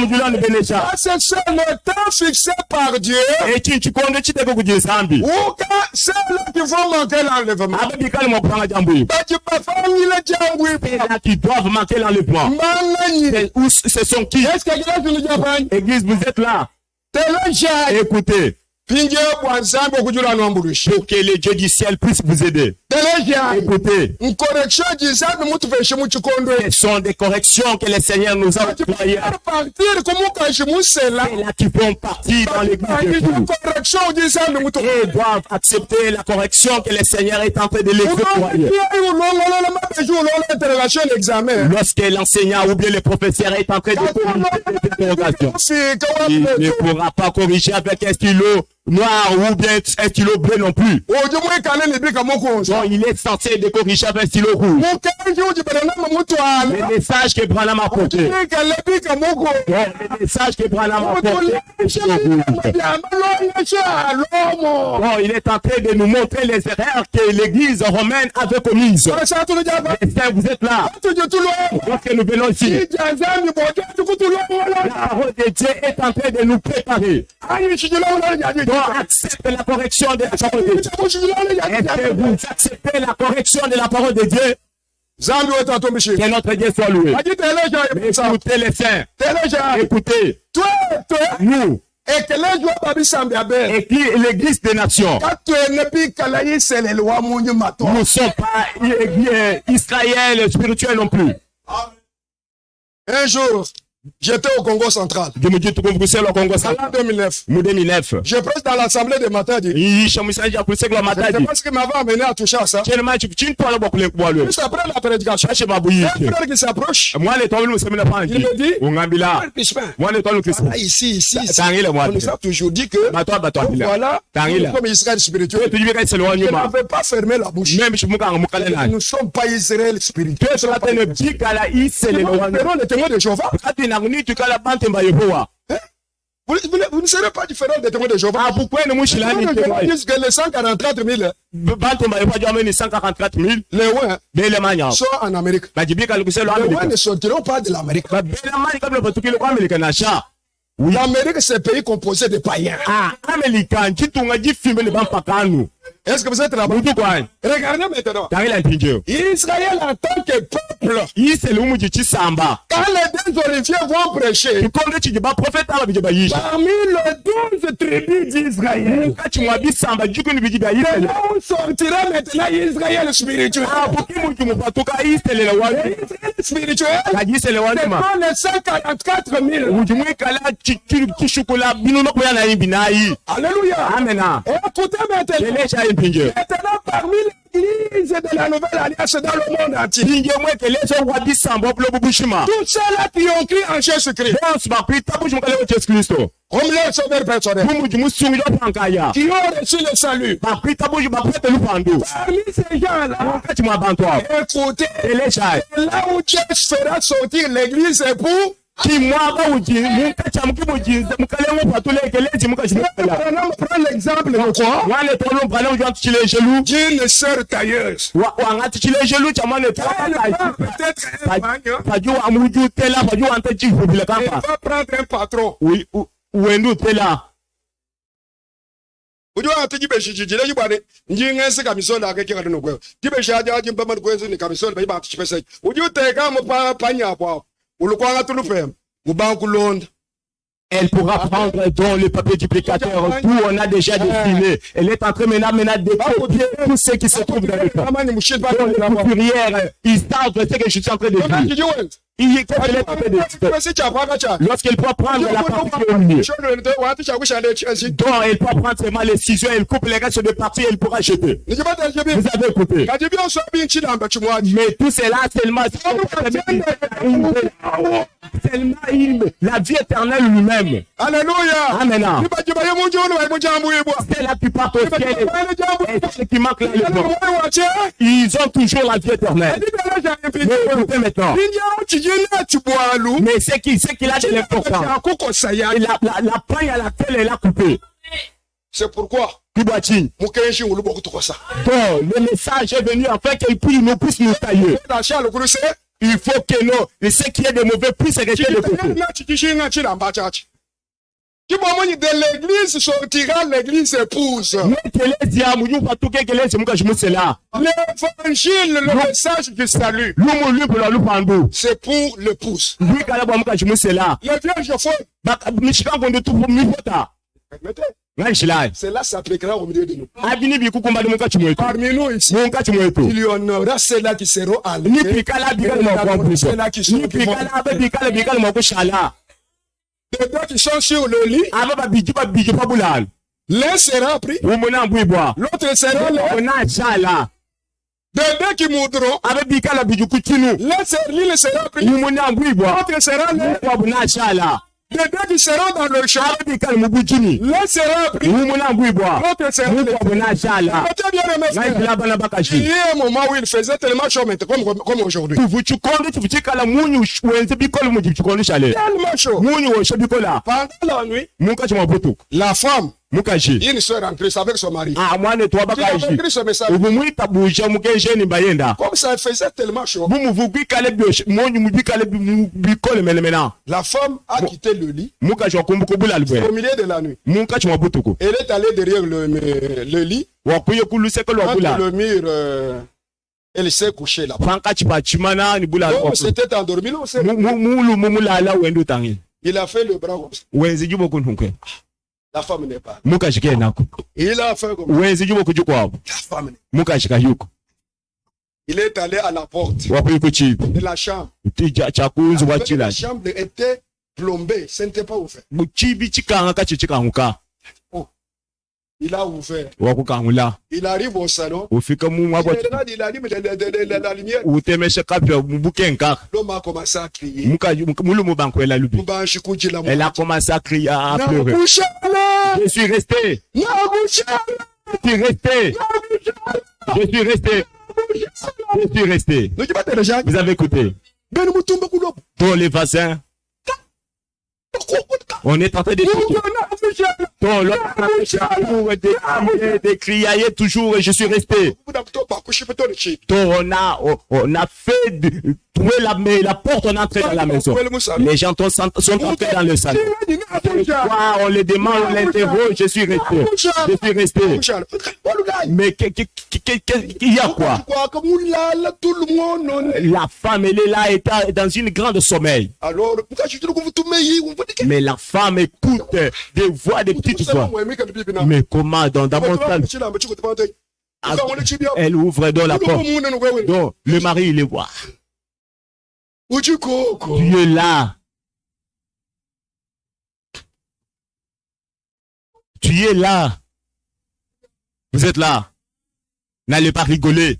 temps fixé par Dieu. Et qui chikondo chiteko kujinsambi. Ou c'est là qu'il faut manquer l'enlèvement. Ababikali mwapanga jambu. Qui doivent manquer l'enlèvement. Ce sont qui? Est-ce que l'église nous dit? Église, vous êtes là. Écoutez. Pour que les dieux du ciel puissent vous aider. Écoutez. Ce sont des corrections que le Seigneur nous a employées. C'est là qui vont partir dans l'église de vous. Et doivent accepter la correction que le Seigneur est en train de les déployer. Lorsque l'enseignant ou bien le professeur est en train de corriger cette interrogation, il ne pourra pas corriger avec un stylo noir ou bien un stylo bleu non plus. Donc il est censé de corriger avec un stylo rouge. Le message que Branham a porté. Le message que Branham a porté. Bon, il est en train de nous montrer les erreurs que l'église romaine avait commises. Vous êtes là. Lorsque nous venons ici, la parole de Dieu est en train de nous préparer. Donc accepte la correction de la parole de Dieu. Est-ce que vous acceptez la correction de la parole de Dieu? Que notre Dieu soit loué. Mais écoutez les saints. Écoutez. Nous. Et l'église des nations. Nous ne sommes pas Israël spirituel non plus. Un jour, j'étais au Congo central. En l'an 2009. Je prêche dans l'assemblée de Matadi. C'est parce qu'il m'avait amené à toucher à ça. Juste après la prédication, un frère qui s'approche, il me dit, ici, on nous a toujours dit que, voilà, comme Israël spirituel, je n'avais pas fermé la bouche. Nous ne sommes pas Israël spirituel. Nous ferons les témoins de Jéhovah. Vous ne serez pas différent des témoins de Jéhovah. Pourquoi nous disent que les 144 000 sont en Amérique. Les ouins ne sortiront pas de l'Amérique. L'Amérique, c'est un pays composé de païens. Est-ce que vous êtes là-bas? Regardez maintenant. Israël en tant que peuple, quand les deux oliviers vont prêcher, parmi les 12 tribus d'Israël, on sortira maintenant Israël spirituel. Israël spirituel, c'est pas les 144 000. Alléluia. Amen. Écoutez maintenant. Maintenant, parmi l'église de la nouvelle alliance dans le monde entier, tous ceux-là qui ont cru en Jésus-Christ, comme leur sauveur personnel, qui ont reçu le salut, parmi ces gens-là, écoutez, là où Dieu fera sortir l'église, c'est pour Prends l'exemple de quoi? D'une sœur tailleuse. Elle va prendre un patron. Oui, où est nous là? Ujua atijibeshi jijile jibwane njingense kamisolo akekeka nokwe jibeshi aja mpama kwenze ni kamisolo bayiba atishipese ujuteka mo panya kwa ulukwanga tulufem mubanku londa. Elle pourra prendre dans le papier duplicateur tout on a déjà destiné. Elle est en train maintenant de copier tout ce qui se trouve dans le camp. Dans les couturières, ils savent ce que je suis en train de dire. Lorsqu'elle peut prendre la partie au milieu, donc elle peut prendre seulement les ciseaux, elle coupe les restes de partie, elle pourra jeter. Vous avez écouté. Mais tout cela seulement la vie éternelle lui-même. Alléluia. Amen. C'est là qui part au ciel et ceux qui manquent là, ils ont toujours la vie éternelle. Mais écoutez maintenant. Mais c'est qu'il a de l'importance. La paille à laquelle elle a coupé. C'est pourquoi Donc, le message est venu afin qu'il puisse nous tailler. Il faut que nous, ce qui est de mauvais puisse rester de côté. De l'église sortira l'église épouse. L'évangile, le message du salut, c'est pour l'épouse. Les vierges c'est là s'appliquera au milieu de nous. Parmi nous ici, il y en aura ceux-là qui seront allés. Ceux-là qui sont des deux qui sont sur le lit, l'un sera pris, l'autre sera là. Des deux qui mourront, l'un sera pris, l'autre sera là. Des deux qui seront dans le champ, l'un sera pris, l'autre sera là. Il y a un moment où il faisait tellement chaud comme aujourd'hui. Tellement chaud. Pendant la nuit, la femme, une soeur en Christ avec son mari, qui avait écrit ce message. Comme ça faisait tellement chaud, la femme a quitté le lit au milieu de la nuit. Elle est allée derrière le lit, entre le mur, elle s'est couchée là-bas. Donc c'était endormi là. Il a fait le bras comme ça. La femme n'est pas. Il a fait comme ça. La femme n'est pas. Il est allé à la porte de la chambre. La chambre était plombée, ce n'était pas ouvert. Oh. Il a ouvert. Il arrive au salon. Il allume la lumière. L'homme a commencé à crier. Elle a commencé à crier, à pleurer. Je suis resté. Je suis resté. Je suis resté. Je suis resté. Vous avez écouté. Dans les voisins. On est en train de de crier toujours et je suis resté. On a fait trouver la porte, on est entré dans la maison. Les gens sont entrés dans le salon. On les demande, on l'interroge, je suis resté. Je suis resté. Mais il y a quoi? La femme, elle est là, elle est dans une grande sommeil. Mais la femme écoute des voix, des petites voix. Mais comment dans mon salle? Elle ouvre dans la porte. Donc, le mari, il les voit. Tu es là. Tu es là. Vous êtes là. N'allez pas rigoler.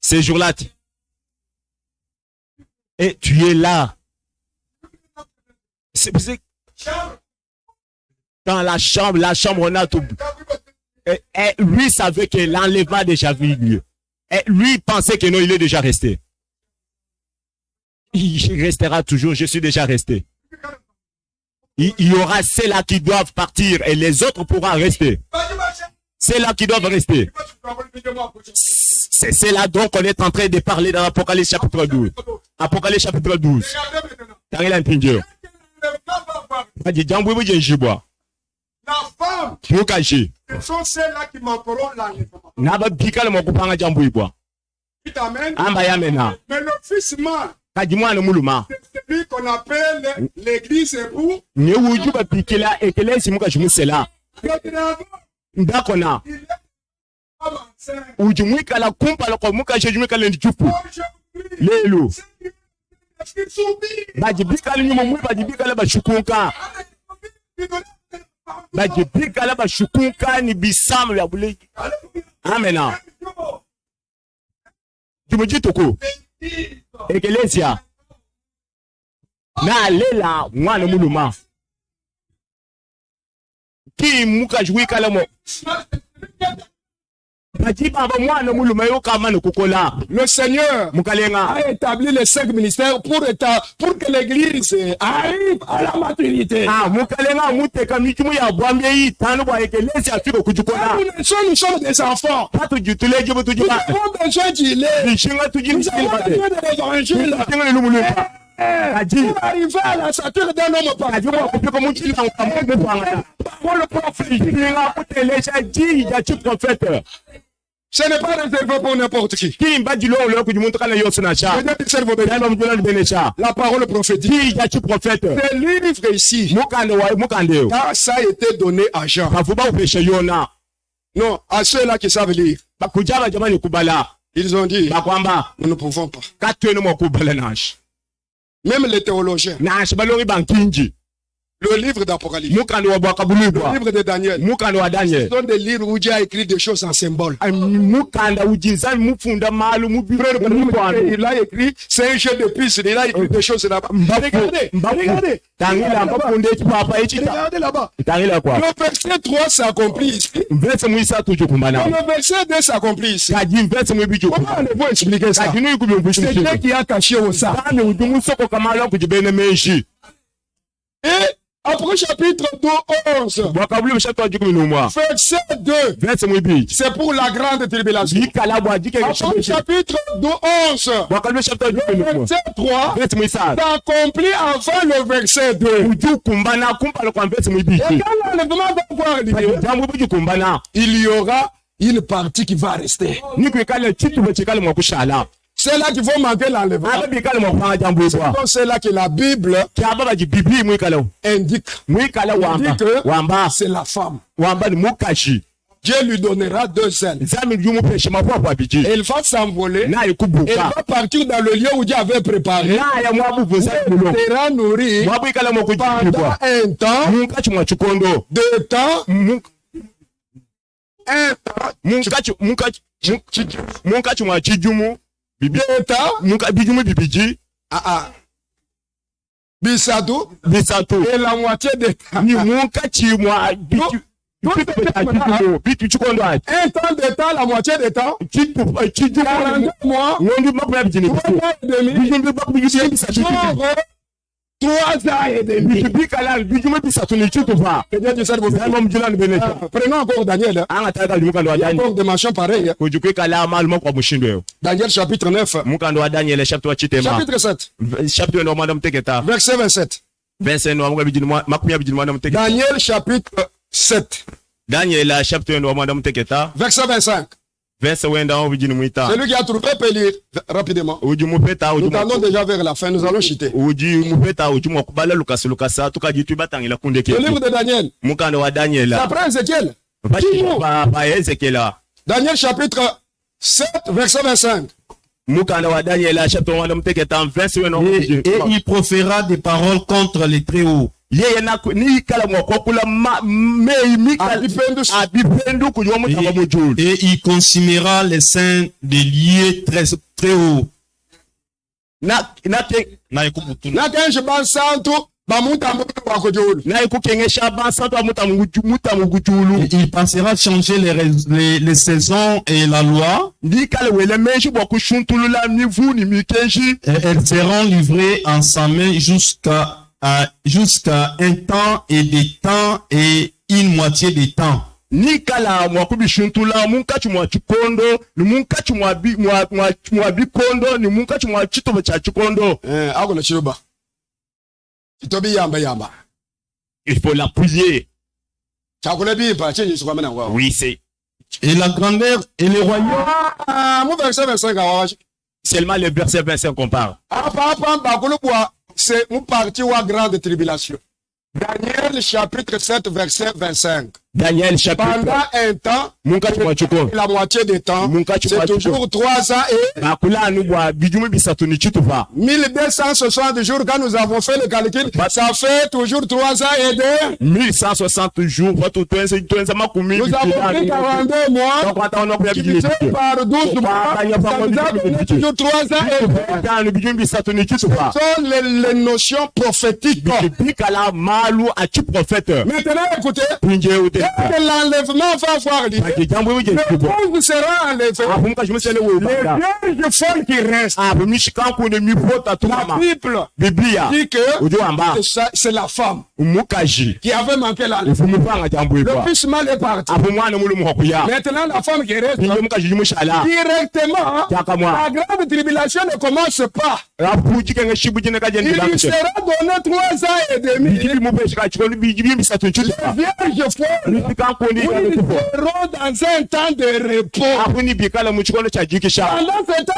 Ces jours-là. Et tu es là. C'est dans la chambre, on a tout. Et lui savait que l'enlèvement a déjà eu lieu. Et lui pensait que non, il est déjà resté. Il restera toujours, je suis déjà resté. Il y aura ceux-là qui doivent partir et les autres pourront rester. C'est là qui doivent rester. C'est cela dont on est en train de parler dans l'Apocalypse chapitre 12. Apocalypse chapitre 12. La femme, ce sont celles-là qui m'apporteront l'enlèvement. Amen. Mais le fils mâle, c'est celui qu'on appelle l'église époux. Il est ujumwikala kumpala kwa muka shejumwikala ndichupu lelo bajibikala nyuma mwe bajibikala bashukunka bajibikala bashukunka ni bisamu ya buleki. Amena jumujituku ekelesia na lela mwana muluma ki muka jwikala mo. Le Seigneur a établi les 5 ministères pour que l'église arrive à la maturité. Nous sommes des enfants. Nous avons besoin d'y aller. Nous avons besoin de l'évangile. Pour arriver à la stature d'un homme parfait. Ce n'est pas réservé pour n'importe qui. La parole prophétique. Ce livre ici, car ça a été donné à Jean. Non, à ceux-là qui savent lire. Ils ont dit, nous ne pouvons pas. Même les théologiens. Le livre d'Apocalypse, le livre de Daniel, ce sont des livres où Dieu a écrit des choses en symbole. Il a écrit, c'est un jeu de piste, il a écrit des choses là-bas. Regardez, regardez. Regardez là-bas. Le verset 3 s'accomplit ici. Le verset 2 s'accomplit ici. Comment allez-vous expliquer ça? C'est Dieu qui a caché au sang. Et après chapitre 11, verset 2, c'est pour la grande tribulation. Après chapitre 11, verset 3, s'accomplit enfin le verset 2. Et quand l'enlèvement va avoir lieu, il y aura une partie qui va rester. C'est là qu'il faut manquer l'enlèvement. C'est là que la Bible indique que c'est la femme. Dieu lui donnera 2 ailes. Et il va s'envoler. Et il va partir dans le lieu où Dieu avait préparé. Il sera nourri pendant un temps, 2 temps, Bissatou et la moitié de temps. Un temps de temps, la moitié de temps. 42 mois. 3 ans et demi. Prenons encore Daniel. Encore des machins pareils. Daniel chapitre 9. Chapitre 7. Verset 27. Daniel chapitre 7. Verset 25. Celui qui a trouvé peut lire rapidement. Nous allons déjà vers la fin, nous allons chuter. Le livre de Daniel. C'est après Ézéchiel. Daniel chapitre 7, verset 25. Et il proféra des paroles contre les Très-Hauts. Et il consumera les saints des lieux très hauts. Il pensera changer les saisons et la loi. Et elles seront livrées en sa main jusqu'à un temps et des temps et une moitié des temps. Nikala mwakubishuntula munkachi mwa chikondo ni munkachi mwa bikondo ni munkachi mwa chitobo cha chikondo. Akola chiroba. Chitobi yamba. Il faut l'appuyer. Chakula bimpa chenye kwa mana wao. Oui, c'est. Et la grandeur et le royaume. Verset 25 awaji. Seulement le verset 25 qu'on parle. C'est une partie ou grande tribulation. Daniel chapitre 7 verset 25. Daniel chapitre. Pendant un temps, la moitié du temps, c'est toujours 3 ans et 1260 jours. Quand nous avons fait le calcul, ça fait toujours 3 ans et 2. 1160 jours. Nous avons pris 42 mois. Divisé par 12 mois. Ça nous a donné toujours 3 ans et 2. Ce sont les notions prophétiques. Maintenant, écoutez. Que l'enlèvement va avoir lieu. Le peuple sera enlevé. Les vierges folles qui restent. La Bible dit que c'est la femme qui avait manqué l'enlèvement. Le fils mâle est parti. Maintenant, la femme qui reste, directement, la grande tribulation ne commence pas. Il lui sera donné 3 ans et demi. Les vierges folles seront dans un temps de repos. Pendant ce temps,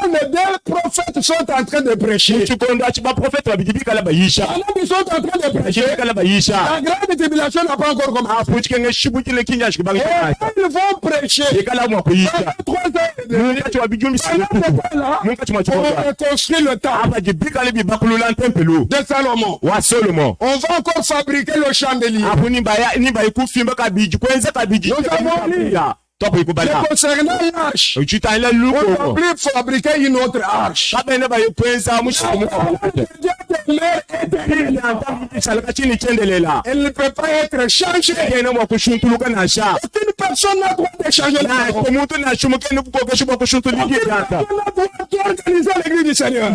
les 2 prophètes sont en train de prêcher. Pendant qu'ils sont en train de prêcher, la grande tribulation n'a pas encore commencé. Et ils vont prêcher. Pendant 3 ans et demi. On reconstruit le temple de Salomon. On va encore fabriquer le chandelier. Nous avons lu concernant l'arche. On va plus fabriquer une autre arche. Elle ne peut pas être changée. Aucune personne n'a droit de changer la parole. Aucune personne n'a droit d'organiser l'église du Seigneur.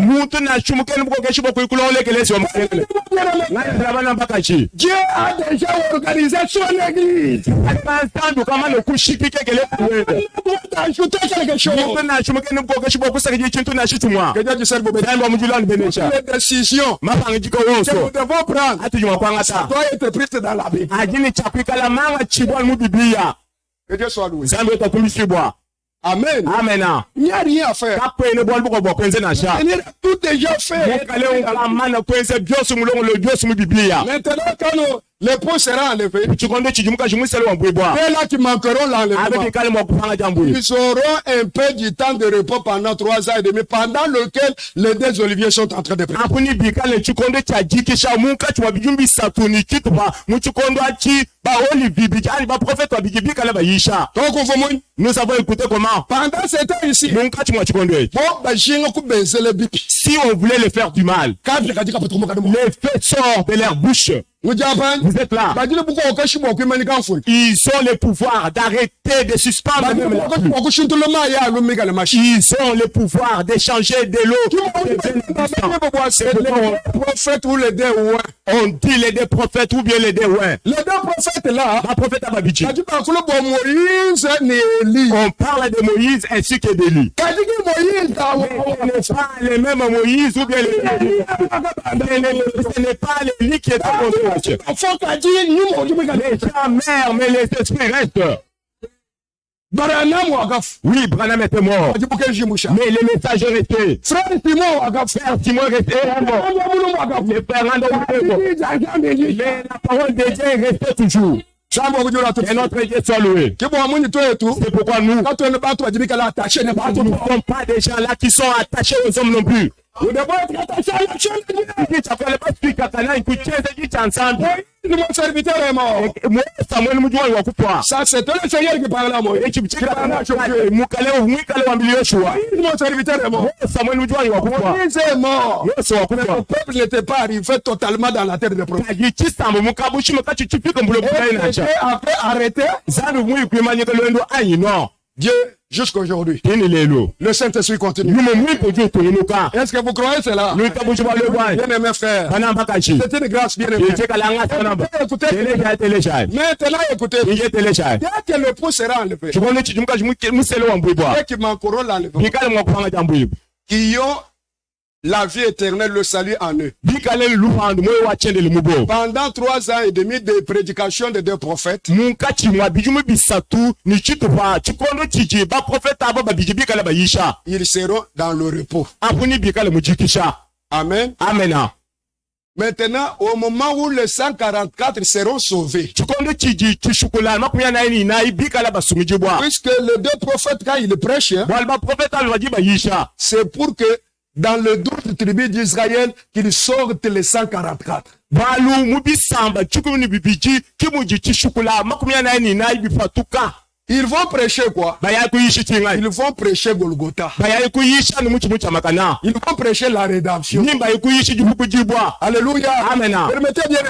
Dieu a déjà organisé son église. D'ajouter quelque chose. Les décisions que nous devons prendre doit être prise dans la Bible. Que Dieu soit loué. Amen. Amen. Il n'y a rien à faire. Il a tout déjà fait. Maintenant, quand l'époux sera enlevé, c'est là qui manqueront l'enlèvement. Ils auront un peu du temps de repos pendant 3 ans et demi, pendant lequel les 2 oliviers sont en train de prêcher. Donc, nous avons écouté comment? Pendant ce temps ici, si on voulait les faire du mal, les feux sortent de leur bouche. Vous êtes là. Ils ont le pouvoir d'arrêter de suspendre même la pluie. Ils ont le pouvoir d'échanger de l'eau. On dit les 2 prophètes ou bien les 2 ouins. Les 2 prophètes là, on parle de Moïse ainsi que d'Élie. Ce n'est pas les mêmes Moïse ou bien les ce n'est pas l'Élie qui est en contrôle. Les gens meurent, mais les esprits restent. Oui, Branham était mort. Mais les messages restaient. Frère Simon restait mort. Les frères mais la parole de Dieu restait toujours. Et notre Dieu soit loué. C'est pourquoi nous ne sommes pas des gens là qui sont attachés aux hommes non plus. Nous devons être attachés à l'action de Dieu. Mon serviteur est mort. Ça, c'est le Seigneur qui parle à moi. Mon serviteur est mort. Moïse est mort. Le peuple n'était pas arrivé totalement dans la terre de promesse. Arrêté. Dieu, jusqu'aujourd'hui, le Saint-Esprit continue. Est-ce que vous croyez cela? Bien-aimés frères, c'est une grâce bien-aimée. Maintenant, écoutez, dès que le pouce sera enlevé, dès qu'ils manqueront l'enlever, qui ont la vie éternelle, le salut en eux. Pendant 3 ans et demi de prédication de 2 prophètes, ils seront dans le repos. Amen. Amen. Maintenant, au moment où les 144 seront sauvés, puisque les 2 prophètes, quand ils prêchent, c'est pour que dans le 12 tribus d'Israël, qu'ils sortent les 144. Ils vont prêcher quoi? Ils vont prêcher Golgotha. Ils vont prêcher la rédemption. Alléluia. Amen. Permettez bien.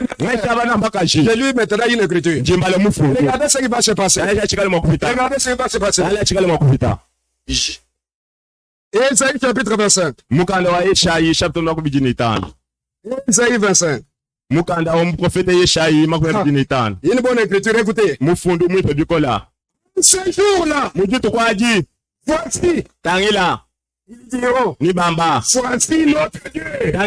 Je lui mettrai une écriture. Regardez ce qui va se passer. Regardez ce qui va se passer. Ésaïe chapitre 25. Ésaïe 25. Une bonne écriture, écoutez. Ce jour-là, voici, ils diront, voici notre Dieu. Nous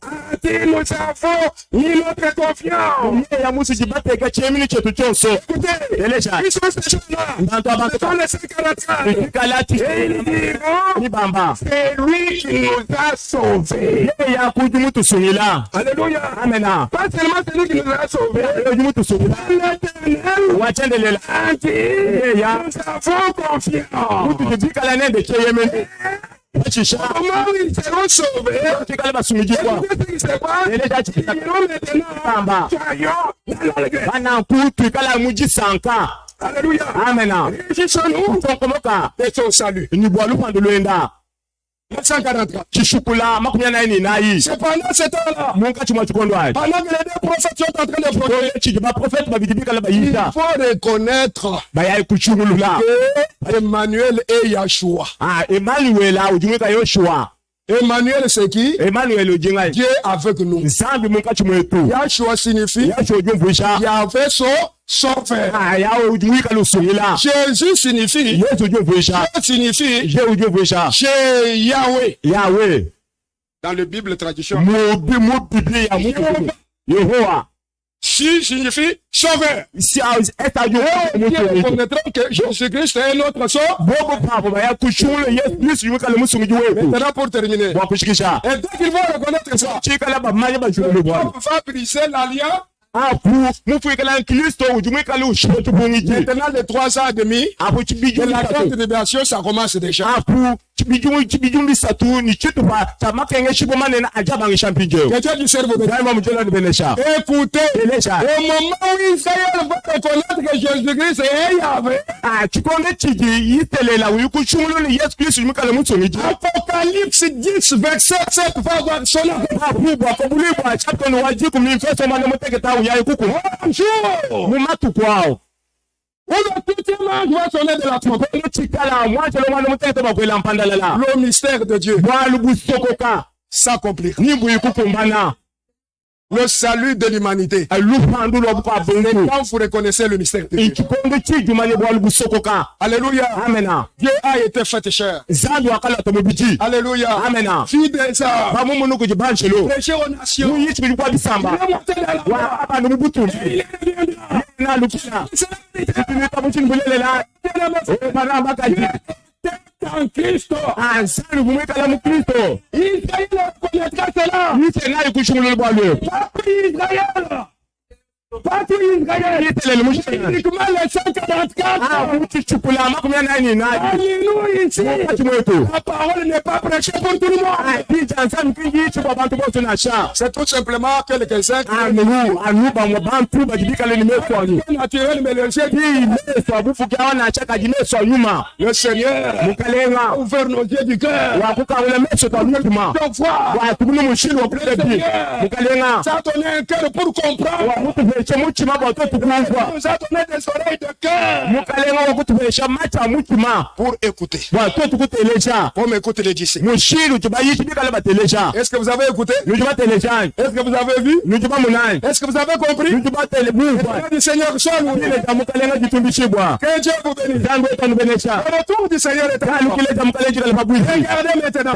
avons mis notre confiance. Écoutez, ils sont ces gens-là. Ce sont les 144. Et ils diront, c'est lui qui nous a sauvés. Alléluia. Amen. Pas seulement c'est lui qui nous a sauvés. L'Éternel a dit, nous avons confiance. Comment ils seront sauvés? Ils iront maintenant. Alléluia. Amen. Réjouissons-nous de son salut. 144. C'est pendant ce temps-là, pendant que les 2 prophètes sont en train de prêcher, il faut reconnaître que Emmanuel et Yahshua. Emmanuel, c'est qui? Dieu avec nous. Yahshua signifie Yahvé son frère. Jésus signifie Dieu signifie Yahweh. Dans le Bible tradition, Si signifie sauveur. Nous reconnaîtrons que Jésus-Christ est notre sauveur. Maintenant pour terminer. Et dès qu'ils vont reconnaître ça, on va briser l'alliance. Maintenant les 3 ans et demi de la grande tribulation, ça commence déjà. Quelqu'un du cerveau. Écoutez, au moment où Israël va reconnaître que Jésus-Christ est Yahvé, Apocalypse 10 verset 7 va avoir son le mystère de Dieu s'accomplir. Le salut de l'humanité. Quand vous reconnaissez le mystère de Dieu. Alléluia. Amen. Dieu a été fait cher. Alléluia. Amen. Fille des arts. Prêcher aux nations. Il est monté en Christ. Israël connaîtra cela. Israël. Parti Israël. Uniquement les 144. La parole n'est pas prêchée pour tout le monde. C'est tout simplement que les chrétiens naturel, mais le Seigneur a ouvert nos yeux du cœur. Ça a donné un cœur pour comprendre. Nous a donné des oreilles de cœur pour écouter. Comme écouter les disciples. Est-ce que vous avez écouté? Est-ce que vous avez vu? Est-ce que vous avez compris? Le du Seigneur soit loué. Que Dieu vous bénisse. Le retour du Seigneur est à nous. Regardez maintenant.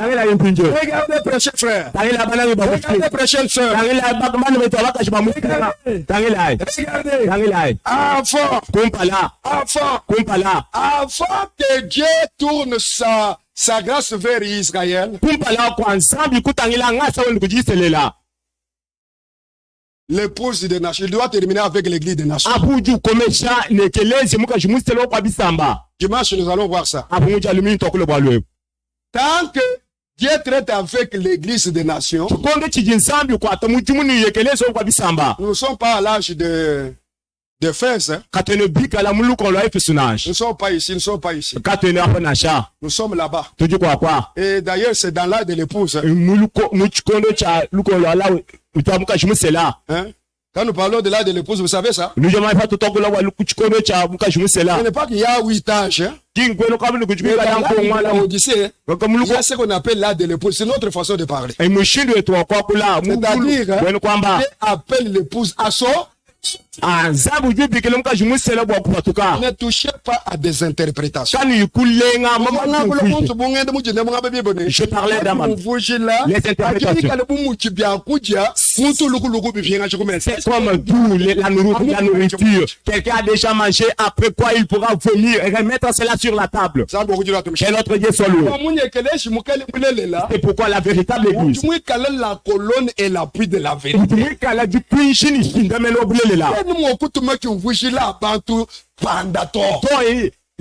Regardez, prêcher frère. Regardez, prêcher sœur. Regardez. Avant que Dieu tourne sa grâce vers Israël, l'épouse des nations, il doit terminer avec l'église des nations. Dimanche, nous allons voir ça. Tant que Dieu traite avec l'église des nations, nous ne sommes pas à l'âge de fesses. Hein? Nous ne sommes pas ici, nous ne sommes pas ici. Nous sommes là-bas. Et d'ailleurs, c'est dans l'âge de l'épouse. Hein? Quand nous parlons de l'âge de l'épouse, vous savez ça? Ce n'est pas qu'il y a 8 âges. Hein? Il y a ce qu'on appelle l'âge de l'épouse. C'est notre façon de parler. C'est-à-dire, Dieu appelle l'épouse à son. Ne touchez pas à des interprétations. Je parlais dans les interprétations. C'est comme tout, la nourriture. Quelqu'un a déjà mangé, après quoi il pourra venir et remettre cela sur la table. Que notre Dieu soit loué. C'est pourquoi la véritable église. La colonne et l'appui de la vérité.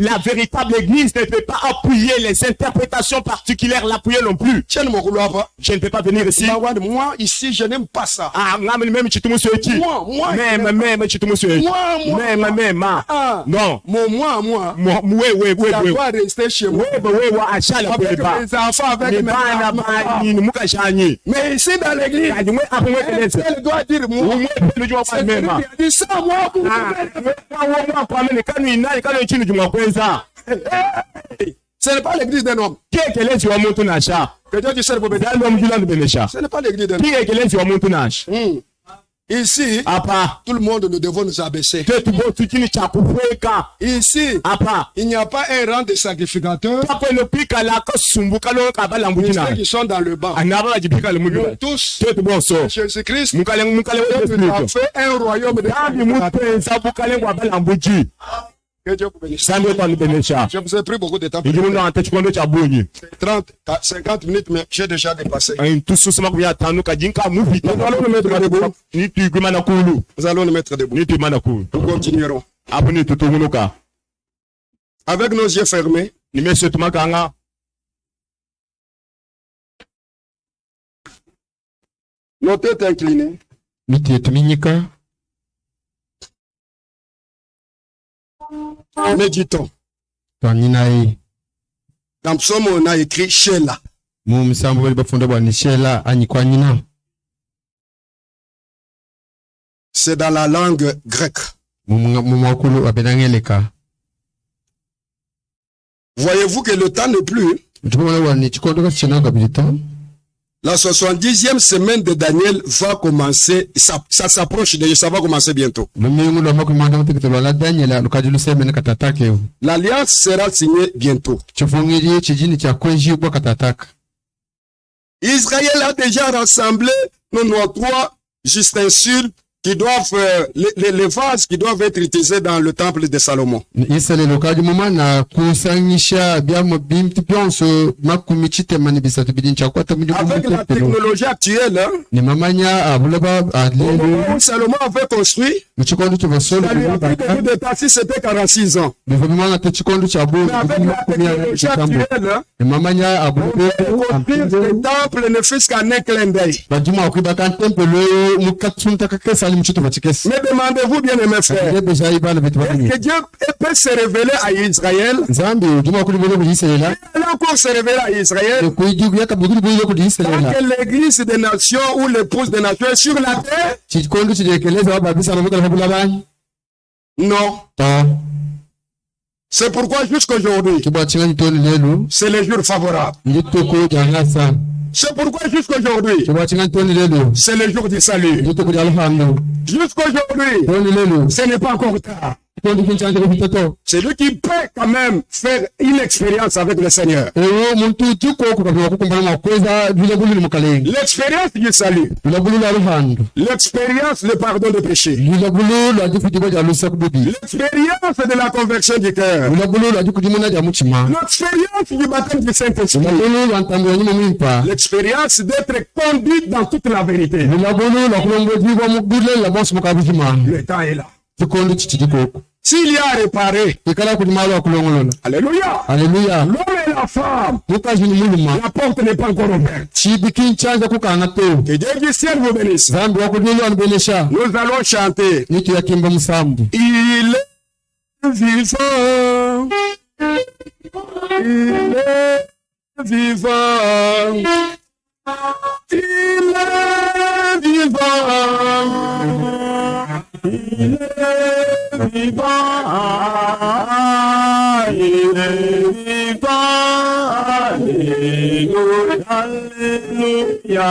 La véritable église ne peut pas appuyer les interprétations particulières, l'appuyer non plus. Je ne peux pas venir ici. Moi, ici, je n'aime pas ça. Non. Oui. Ça doit rester chez moi. Avec mes enfants, avec mes enfants. Mais ici, dans l'église, elle doit dire moi. C'est lui qui a dit ça, moi. Ce n'est pas l'église d'un homme. Que Dieu te serve pour bénir. Ce n'est pas l'église d'un homme. Ici, tout le monde, nous devons nous abaisser. Ici, il n'y a pas un rang de sacrificateurs. Ceux qui sont dans le banc. Nous tous, Jésus-Christ, nous avons fait un royaume de que Dieu vous bénisse. Je vous ai pris beaucoup de temps. 30, 50 minutes, mais j'ai déjà dépassé. Nous allons nous mettre debout. Nous allons nous mettre debout. Nous continuerons. Avec nos yeux fermés. Nos têtes inclinées. Méditons. Dans Psaume, on a écrit Sheila. C'est dans la langue grecque. Voyez-vous que le temps n'est plus. La 70e semaine de Daniel va commencer. Ça s'approche déjà, ça va commencer bientôt. L'alliance sera signée bientôt. Israël a déjà rassemblé nos 3 ustensiles qui doivent, les vases qui doivent être utilisés dans le temple de Salomon. Avec la technologie actuelle, Salomon avait construit, ça lui a pris beaucoup de temps, si c'était 46 ans. Mais avec la technologie actuelle, construire le temple ne fût qu'un clin d'œil. Mais demandez-vous, bien aimés frères, est-ce que Dieu peut se révéler à Israël? Il allait encore se révéler à Israël. Tant que l'église des nations ou l'épouse des nations est sur la terre? Non. C'est pourquoi jusqu'aujourd'hui, c'est le jour favorable. C'est pourquoi jusqu'aujourd'hui, c'est le jour du salut. Jusqu'aujourd'hui, ce n'est pas encore tard. C'est lui qui peut quand même faire une expérience avec le Seigneur. L'expérience du salut. L'expérience du pardon de péché. L'expérience de la conversion du cœur. L'expérience du baptême du Saint-Esprit. L'expérience d'être conduit dans toute la vérité. Le temps est là. S'il y a réparé, alléluia, alléluia, l'homme et la femme, la porte n'est pas encore ouverte. Que Dieu du ciel vous bénisse. Nous allons chanter. Il est vivant. Il est vivant. Il est vivant. Il est vivant, il est vivant, alléluia, alléluia.